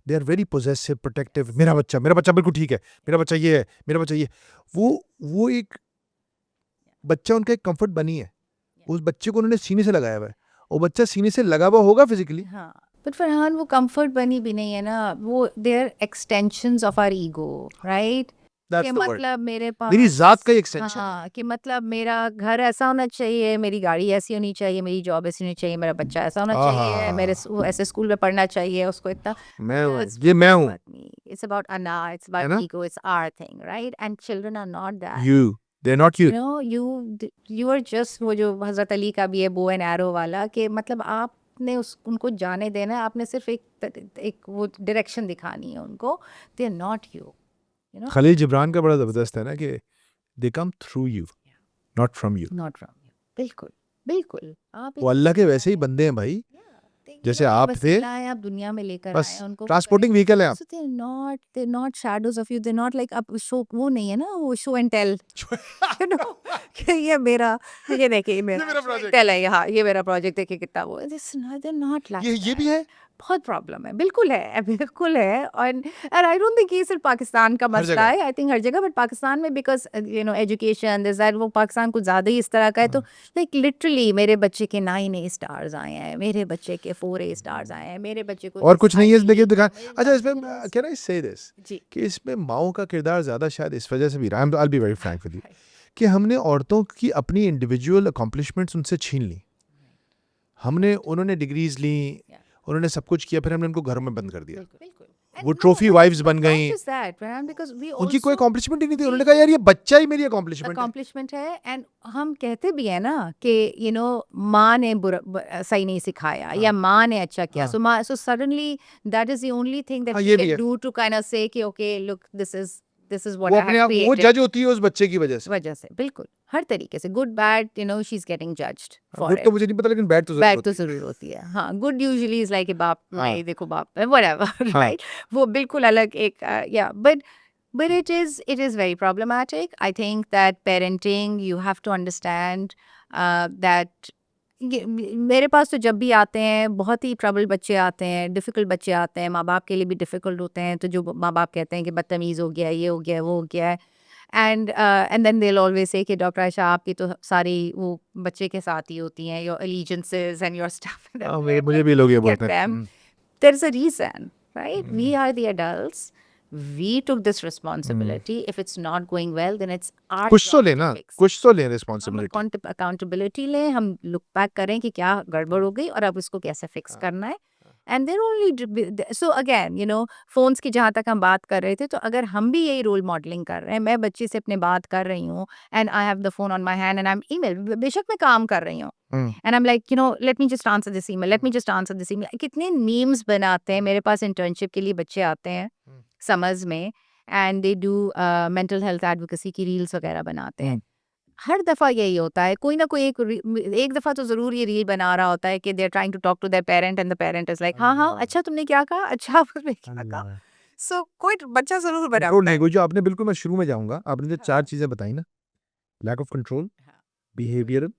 They are very possessive, protective. मेरा बच्चा बिल्कुल ठीक है, मेरा बच्चा ये है, मेरा बच्चा ये। वो एक बच्चा उनका एक कंफर्ट बनी है। उस बच्चे को उन्होंने सीने से लगाया हुआ है। वो बच्चा सीने से लगा हुआ होगा फिजिकली। हाँ, बट फरहान वो कंफर्ट बनी भी नहीं है ना, वो they are extensions of our ego, right? That's कि द वर्ड। मतलब मेरे मेरी ज़ात पास का एक्सटेंशन है। हाँ, कि मतलब मेरा घर ऐसा होना चाहिए, मेरी गाड़ी ऐसी होनी चाहिए, मेरी जॉब ऐसी होनी चाहिए, मेरा बच्चा ऐसा होना चाहिए, मेरे आहा! ऐसे स्कूल में पढ़ना चाहिए, उसको इतना मैं हूँ, It's ये मैं not हूँ, about me. It's about Anna. It's about है ना? ego. It's our thing, right? And children are not that. You, they're not you. You know, you are just वो जो हज़रत अली का भी है बो एंड एरो वाला कि मतलब आपने उस उनको जाने देना है, आपने सिर्फ एक वो डायरेक्शन दिखानी है उनको. They are not you. You know, Khalil Jibran का बड़ा ज़बरदस्त है ना कि they come through you, not from you. not from you. बिल्कुल, बिल्कुल. आप वो एक अल्लाह के वसीला वैसे ही हैं. बंदे हैं भाई, Yeah, you जैसे know, एक आप थे, वसीला है, आप दुनिया में लेकर बस आए हैं उनको ट्रांसपोर्टिंग करें. व्हीकल हैं आप। So they're not shadows of you. They're not like अब शो वो नहीं है ना वो show and tell. You know कि ये देखिए ये मेरा मेरा show and project। tell है यहाँ ये मेरा प्रोजेक्ट देखिए कितना वो they're not like ये भी that. है बहुत प्रॉब्लम है बिल्कुल है और एंड आई डोंट थिंक ये सिर्फ पाकिस्तान का हर मसला जगह। है आई थिंक हर जगह बट पाकिस्तान में because you know education this that वो पाकिस्तान कुछ ज़्यादा ही इस तरह का है तो लाइक लिटरली मेरे बच्चे के 9 स्टार्स आए हैं मेरे बच्चे के 4 स्टार्स आए हैं मेरे बच्चे को और this कुछ नहीं है इस Ivy देखिए League दिखा। है, मेरे अच्छा बच्चे इसमें को कैन आई से दिस जी कि इसमें माओ का किरदार ज़्यादा शायद इस वजह से भी रहा है। I will be very Frank with you कि हमने औरतों की अपनी इंडिविजुअल अकॉम्प्लिशमेंट्स उनसे छीन ली। हमने उन्होंने डिग्रीज ली, उन्होंने सब कुछ किया, फिर हमने उनको घरों में बंद कर दिया। बिल्कुल वो ट्रॉफी वाइफ्स बन गई, just that man because we उनकी कोई also अकॉम्प्लिशमेंट ही नहीं थी। उन्होंने कहा यार ये बच्चा ही मेरी अकॉम्प्लिशमेंट है। अकॉम्प्लिशमेंट है एंड हम कहते भी है ना कि यू नो माँ ने सही नहीं सिखाया या माँ ने अच्छा किया हाँ। सो माँ so suddenly that is the only thing that हाँ, वी ये भी कैन है। डू टू काइंड ऑफ से कि okay look this is what वो आई अपने हैव आप वो क्रिएटेड जज होती है उस बच्चे की वजह से। वजह से बिल्कुल हर तरीके से good bad you know she is getting judged for good it तो मुझे नहीं पता लेकिन बैड तो जरूर बैड तो होती है। जरूर होती है हाँ गुड यूजुअली इज लाइक बाप हाँ। भाई देखो बाप व्हाटएवर हाँ। राइट वो बिल्कुल अलग एक या but it is very problematic. I think that parenting you have to understand that मेरे पास तो जब भी आते हैं बहुत ही ट्रबल बच्चे आते हैं डिफ़िकल्ट बच्चे आते हैं माँ बाप के लिए भी डिफ़िकल्ट होते हैं तो जो माँ बाप कहते हैं कि बदतमीज़ हो गया ये हो गया वो हो गया है and then they will always say कि डॉक्टर आयशा आपकी तो सारी वो बच्चे के साथ ही होती हैं योर एलिजेंसेस एंड योर स्टफ हाँ, मुझे भी लोग ये बोलते हैं। there is a reason, right? We are the adults. We took this responsibility. If it's not going well, then it's our कुछ तो job to लेना, fix. कुछ तो ले हम रिस्पॉन्सिबिलिटी। accountability लें हम लुक बैक करें कि क्या गड़बड़ हो गई और अब इसको कैसे फिक्स करना है and there only so again you know phones की जहाँ तक हम बात कर रहे थे तो अगर हम भी यही रोल मॉडलिंग कर रहे हैं मैं बच्ची से अपने बात कर रही हूँ and I have the phone on my hand and I M email बेशक मैं काम कर रही हूँ and I am like you know let me just answer this email let me just answer this email कितने मीम्स बनाते हैं मेरे पास इंटर्नशिप के लिए बच्चे आते हैं समझ में and they do mental health advocacy की रील्स वगैरह बनाते हैं हर दफ़ा यही होता है कोई ना कोई एक दफ़ा तो ज़रूर ये रील बना रहा होता है कि they are trying to talk to their parent and the parent is like हाँ हाँ अच्छा तुमने क्या कहा अच्छा उसमें क्या कहा सो कोई बच्चा ज़रूर बना कंट्रोल नहीं, जो आपने बिल्कुल मैं शुरू में जाऊंगा, आपने जो 4 चीजें बताई ना, lack of control, behavioural,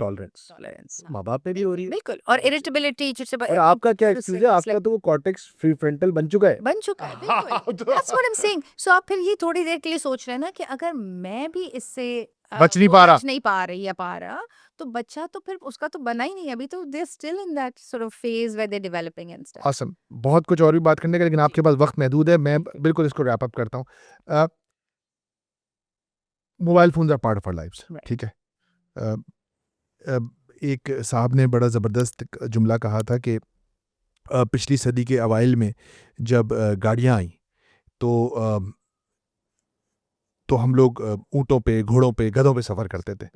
tolerance, tolerance माँ बाप पे भी हो रही है। बिल्कुल और इरिटेबिलिटी और आपका क्या एक्सक्यूज है? आपका तो वो कॉर्टेक्स प्रीफ्रंटल बन चुका है। बन चुका है बिल्कुल that's what I am saying so आप फिर ये थोड़ी देर के लिए सोच रहे हैं ना कि अगर मैं भी इससे बच नहीं पा रहा। बच नहीं पा रही या पा रहा तो बच्चा तो फिर उसका तो बना ही नहीं है अभी तो they still in that sort of phase where they developing and stuff awesome. बहुत कुछ और भी बात करने का, लेकिन आपके पास वक्त महदूद है। मैं बिल्कुल इसको रैप अप करता हूँ। Mobile phones are part of our lives, Right. ठीक है। अ, अ, एक साहब ने बड़ा ज़बरदस्त जुमला कहा था कि पिछली सदी के अवाइल में जब गाड़ियाँ आई तो हम लोग ऊँटों पे, घोड़ों पे, गधों पे सफ़र करते थे।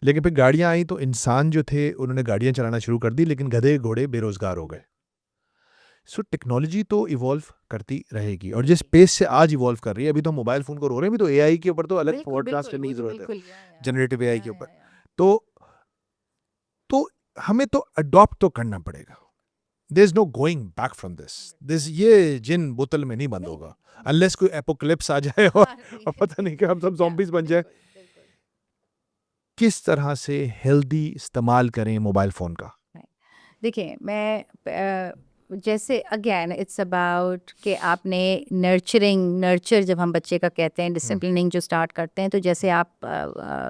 लेकिन फिर गाड़ियाँ आई तो इंसान जो थे उन्होंने गाड़ियाँ चलाना शुरू कर दी, लेकिन गधे घोड़े बेरोज़गार हो गए। सो टेक्नोलॉजी तो इवॉल्व करती रहेगी और जिस पेस से आज इवॉल्व कर रही है, अभी तो हम मोबाइल फ़ोन को रो रहे हैं, अभी तो एआई के ऊपर तो अलग पॉडकास्ट करने की ज़रूरत है, जनरेटिव एआई के ऊपर। तो हमें तो अडॉप्ट तो करना पड़ेगा। There is no going back from this ये जिन बोतल में नहीं बंद होगा अनलेस कोई एपोकलिप्स आ जाए और पता नहीं कि हम सब ज़ॉम्बीज बन जाए। किस तरह से हेल्दी इस्तेमाल करें मोबाइल फ़ोन का? देखिए मैं जैसे अगेन इट्स अबाउट कि आपने नर्चर जब हम बच्चे का कहते हैं डिसिप्लिनिंग जो स्टार्ट करते हैं तो जैसे आप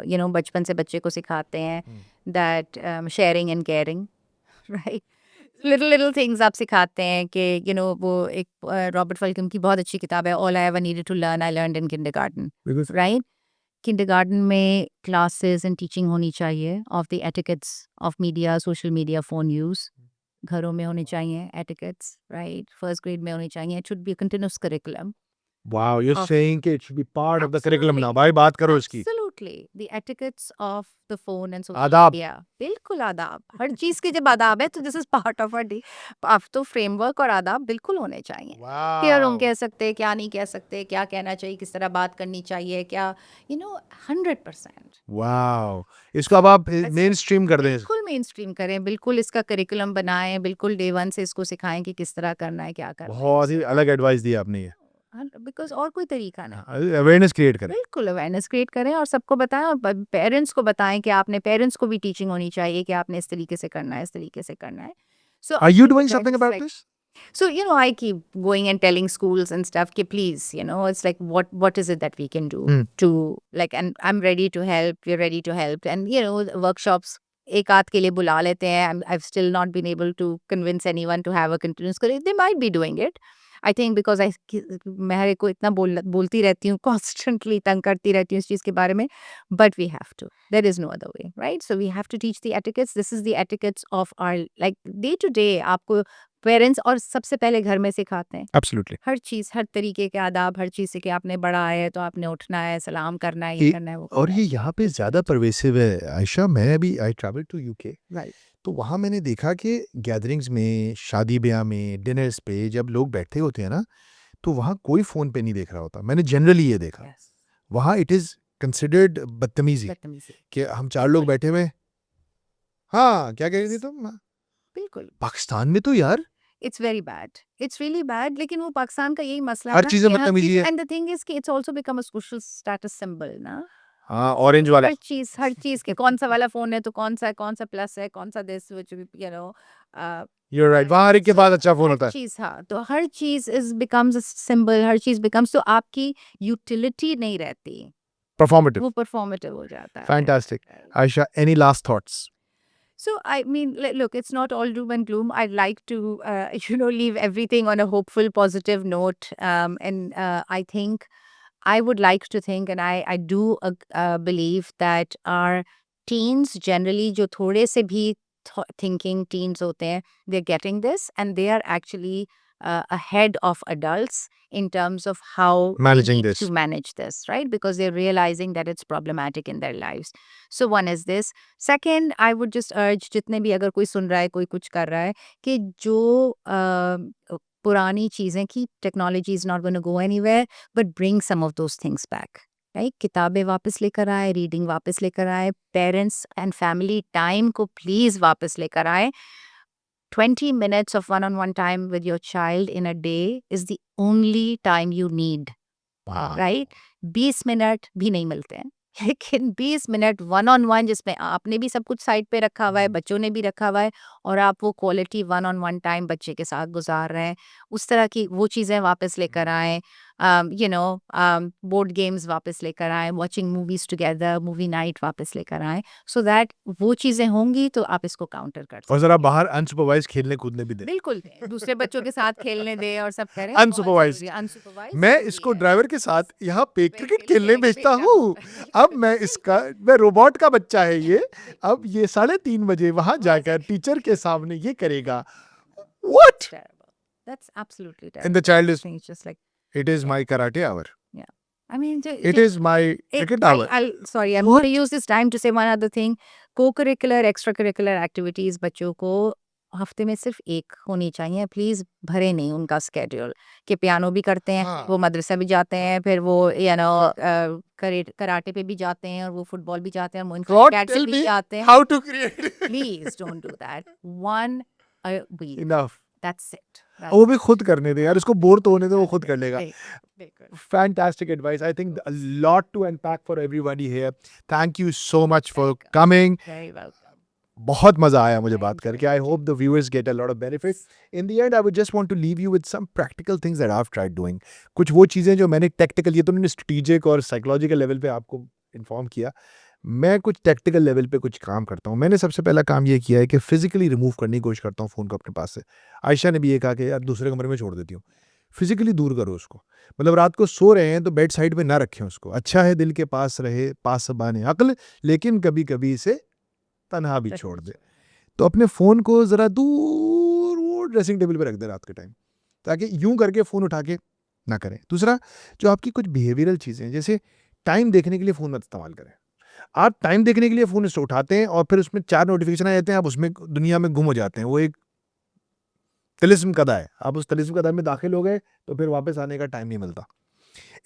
यू नो बचपन से बच्चे को सिखाते हैं that sharing and caring right little little things आप सिखाते हैं कि वो एक रॉबर्ट फल्कम की बहुत अच्छी किताब है, all I ever needed to learn I learned in kindergarten, बिल्कुल। राइट? किंडरगार्टन में क्लासेस एंड टीचिंग होनी चाहिए of the etiquettes of media, social media, phone use. घरों में होने चाहिए एटिकेट्स, राइट? फर्स्ट ग्रेड में होने चाहिए। It should be continuous curriculum Wow, you're of saying कि it should be part of the curriculum now. absolutely, भाई बात करो इसकी। absolutely the etiquettes of the phone and social आदाब। media। बिल्कुल आदाब, हर चीज के जब आदाब है तो दिस इज पार्ट ऑफ अब तो फ्रेमवर्क और आदाब बिल्कुल होने चाहिए। क्या रूम Wow. कह सकते, क्या नहीं कह सकते, क्या कहना चाहिए, किस तरह बात करनी चाहिए, क्या 100%। Wow. इसको अब आप मेन स्ट्रीम कर दें। बिल्कुल मेन स्ट्रीम करें, बिल्कुल इसका करिकुलम बनाएं, बिल्कुल डे वन से इसको सिखाएं कि किस तरह करना है, क्या करना है। बहुत ही अलग एडवाइस दी आपने ये। बिकॉज और कोई तरीका नहीं। अवेयरनेस क्रिएट करें। बिल्कुल अवेयरनेस क्रिएट करें और सबको बताएं, और पेरेंट्स को बताएं कि आपने, पेरेंट्स को भी टीचिंग होनी चाहिए कि आपने इस तरीके से करना है, इस तरीके से करना है। सो Are you doing something about this? So, I keep going and telling schools and stuff, ki please, it's like, what is it that we can do to, like, and I'm ready to help, we're ready to help. And, workshops, एक आध के लिए बुला लेते हैं. I've still not been able to convince anyone to have a continuous career. They might be doing it. I think because मैं हर एक को इतना बोलती रहती हूँ, constantly तंग करती रहती हूँ इस चीज़ के बारे में. But we have to. There is no other way, right? So we have to teach the etiquettes. This is the etiquettes of our, like, day to day. आपको पेरेंट्स और सबसे पहले घर में सिखाते हैं Absolutely. हर चीज़, हर तरीके के आदाब, हर चीज़ से कि आपने बड़ा है तो आपने उठना है, सलाम करना है, ये करना है, वो और करना ये है। यहाँ पे ज़्यादा परवेसिव है आयशा। मैं अभी I travel to UK, right. तो वहाँ मैंने देखा कि गैदरिंग्स में, शादी ब्याह में, डिनर्स पे जब लोग बैठे होते हैं ना, तो वहाँ कोई फ़ोन पे नहीं देख रहा होता। मैंने जनरली ये देखा। यस, वहाँ इट इज़ कंसिडर्ड बदतमीज़ी बदतमीजी, कि हम 4 लोग बैठे हुए हैं। हाँ, क्या कह रही थी तुम? हाँ, बिल्कुल। पाकिस्तान में तो यार it's very bad, it's really bad. लेकिन वो पाकिस्तान का यही मसला है हर ना चीज़ में कि हर बदतमीज़ी चीज़, है। एंड द थिंग इज कि it's also become a social status symbol ना। हाँ, ऑरेंज वाला। हर चीज़ के कौन सा वाला फ़ोन है तो कौन सा प्लस है, कौन सा this which you are right, वहाँ हर एक के पास अच्छा फ़ोन हर होता है। चीज़, हाँ, तो हर चीज़ इज़ बिकम्स अ सिंबल, हर चीज़ बिकम्स, तो आपकी यूटिलिटी नहीं रहती, परफॉर्मेटिव। वो परफॉर्मेटिव हो जाता है। Fantastic. Right. Ayesha, any last thoughts? So, I mean, look, it's not all doom and gloom. I'd like to, leave everything on a hopeful, positive note. And I think, I would like to think, and I do believe that our teens generally, जो थोड़े से भी thinking teens होते हैं, they're getting this, and they are actually ahead of adults in terms of how they Managing need this. to manage this, right? Because they're realizing that it's problematic in their lives. So one is this. Second, I would just urge जितने भी, अगर कोई सुन रहा है, कोई कुछ कर रहा है, कि जो पुरानी चीज़ें की, technology is not gonna go anywhere, but bring some of those things back, right? किताबें वापस लेकर आए, रीडिंग वापस लेकर आए, पेरेंट्स एंड फैमिली टाइम को प्लीज़ वापस लेकर आए। 20 minutes of one-on-one time with your child in a day is the only time you need, Wow. Right? 20 minute भी नहीं मिलते हैं, लेकिन 20 मिनट वन ऑन वन, जिसमें आपने भी सब कुछ साइड पे रखा हुआ है, बच्चों ने भी रखा हुआ है, और आप वो quality one on one time बच्चे के साथ गुजार रहे हैं, उस तरह की वो चीज़ें वापस लेकर आएँ। बोर्ड गेम्स वापस लेकर आएँ, watching movies together, movie night वापस लेकर आएँ, सो दैट वो चीज़ें होंगी तो आप इसको काउंटर कर और सकते ज़रा हैं। बाहर अनसुपरवाइज़ खेलने कूदने भी दें। बिल्कुल दें, दूसरे बच्चों के साथ खेलने दें और सब करें, Unsupervised. अनसुपरवाइज़ मैं ज़रूरी इसको है। ड्राइवर के साथ यहाँ पे मैं क्रिकेट खेलने खेलने भेजता हूँ। अब मैं रोबोट का बच्चा है ये। अब ये 3:30 बजे वहाँ जाकर टीचर के सामने ये करेगा। What? Terrible. That's absolutely And terrible. the child is, I think it's just like, it is my karate hour. I mean, It is my cricket hour. sorry, I'm going to use this time to say one other thing. Co-curricular, extracurricular activities बच्चों को हफ्ते में सिर्फ एक होनी चाहिए, please भरे नहीं उनका स्केड्यूल, कि पियानो भी करते हैं, हाँ। वो मदरसा भी जाते हैं, फिर वो कराटे पे भी जाते हैं, और वो फुटबॉल भी जाते हैं, वो God, कैट से tell भी me जाते हैं। how to create. Please don't do that, one a week, Enough. That's it. वो भी खुद करने दे यार, उसको बोर तो होने दे, वो खुद कर लेगा। बिल्कुल। Fantastic advice. I think a lot to unpack for everybody here. Thank you so much for Welcome. coming. Very welcome. बहुत मजा आया मुझे I बात enjoyed करके. I it. hope the viewers get a lot of benefit. In the end, I would just want to leave you with some practical things that I've tried doing. कुछ वो चीज़ें जो मैंने टेक्निकल, ये तो मैंने स्ट्रेटेजिक और साइकोलॉजिकल लेवल पे आपको इन्फॉर्म किया, मैं कुछ टैक्टिकल लेवल पे कुछ काम करता हूँ। मैंने सबसे पहला काम ये किया है कि फिज़िकली रिमूव करने की कोशिश करता हूँ फ़ोन को अपने पास से। आयशा ने भी ये कहा कि यार दूसरे कमरे में छोड़ देती हूँ। फिज़िकली दूर करो उसको। मतलब रात को सो रहे हैं तो बेड साइड पे ना रखें उसको। अच्छा है दिल के पास रहे, पास-बाने अक़्ल, लेकिन कभी-कभी इसे तन्हा भी छोड़ दें। तो अपने फ़ोन को ज़रा दूर वो ड्रेसिंग टेबल पे रख दें रात के टाइम, ताकि यूँ करके फ़ोन उठा के ना करें। दूसरा, जो आपकी कुछ बिहेवियरल चीज़ें हैं, जैसे टाइम देखने के लिए फ़ोन मत इस्तेमाल करें। आप टाइम देखने के लिए फ़ोन उठाते हैं और फिर उसमें 4 नोटिफ़िकेशन आ जाते हैं, आप उसमें दुनिया में गुम हो जाते हैं। वो एक तिलिस्म कदा है। आप उस तिलिस्म कदा में दाखिल हो गए, तो फिर वापस आने का टाइम नहीं मिलता।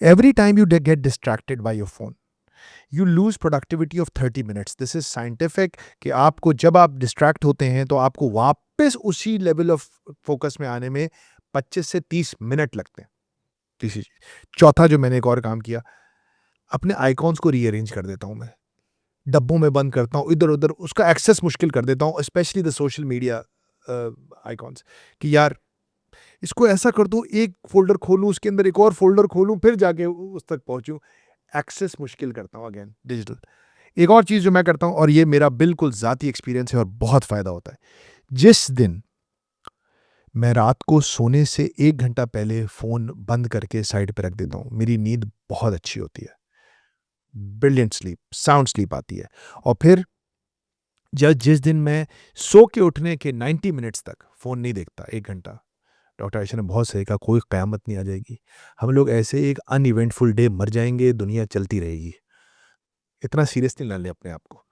Every time you get distracted by your phone, you lose productivity of 30 minutes. This is scientific कि आपको जब आप डिस्ट्रैक्ट होते हैं, तो आपको वापस उसी लेवल ऑफ फ़ोकस में आने में 25 से 30 मिनट लगते हैं। तीसरी चीज़। चौथा जो मैंने एक और काम किया, अपने आइकॉन्स को रीअरेंज कर देता हूँ मैं। डब्बों में बंद करता हूँ, इधर-उधर उसका एक्सेस मुश्किल कर देता हूँ, specially the social media icons, कि यार इसको ऐसा कर दूँ, एक फ़ोल्डर खोलूँ, उसके अंदर एक और फ़ोल्डर खोलूँ, फिर जाके उस तक पहुँचूँ। एक्सेस मुश्किल करता हूँ अगेन डिजिटल। एक और चीज़ जो मैं करता हूँ, और ये मेरा बिल्कुल ज़ाती एक्सपीरियंस है और बहुत फ़ायदा होता है। जिस दिन मैं रात को सोने से 1 घंटा पहले फ़ोन बंद करके साइड पे रख देता हूँ, मेरी नींद बहुत अच्छी होती है। ब्रिलियंट स्लीप, साउंड स्लीप आती है। और फिर जिस दिन मैं सो के उठने के 90 मिनट्स तक फ़ोन नहीं देखता, 1 घंटा, डॉक्टर आयशा ने बहुत सही कहा, कोई क़यामत नहीं आ जाएगी। हम लोग ऐसे एक अनइवेंटफुल डे मर जाएँगे, दुनिया चलती रहेगी। इतना सीरियसली ना लें अपने आप को।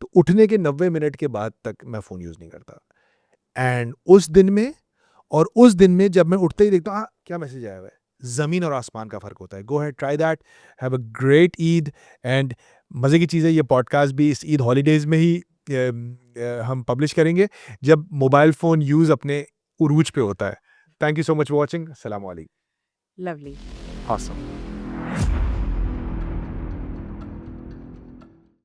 तो उठने के 90 मिनट के बाद तक मैं फ़ोन यूज़ नहीं करता। एंड उस दिन में जब मैं उठते ही देखता हूँ, क्या मैसेज आया हुआ है? ज़मीन और आसमान का फ़र्क होता है। Go ahead, try that, have a great Eid. And मज़े की चीज़ है, ये पॉडकास्ट भी इस ईद हॉलीडेज़ में ही हम पब्लिश करेंगे, जब मोबाइल फ़ोन यूज़ अपने उरूज पे होता है। Thank you so much for watching. अस्सलाम वालेकुम। Lovely. ऑसम।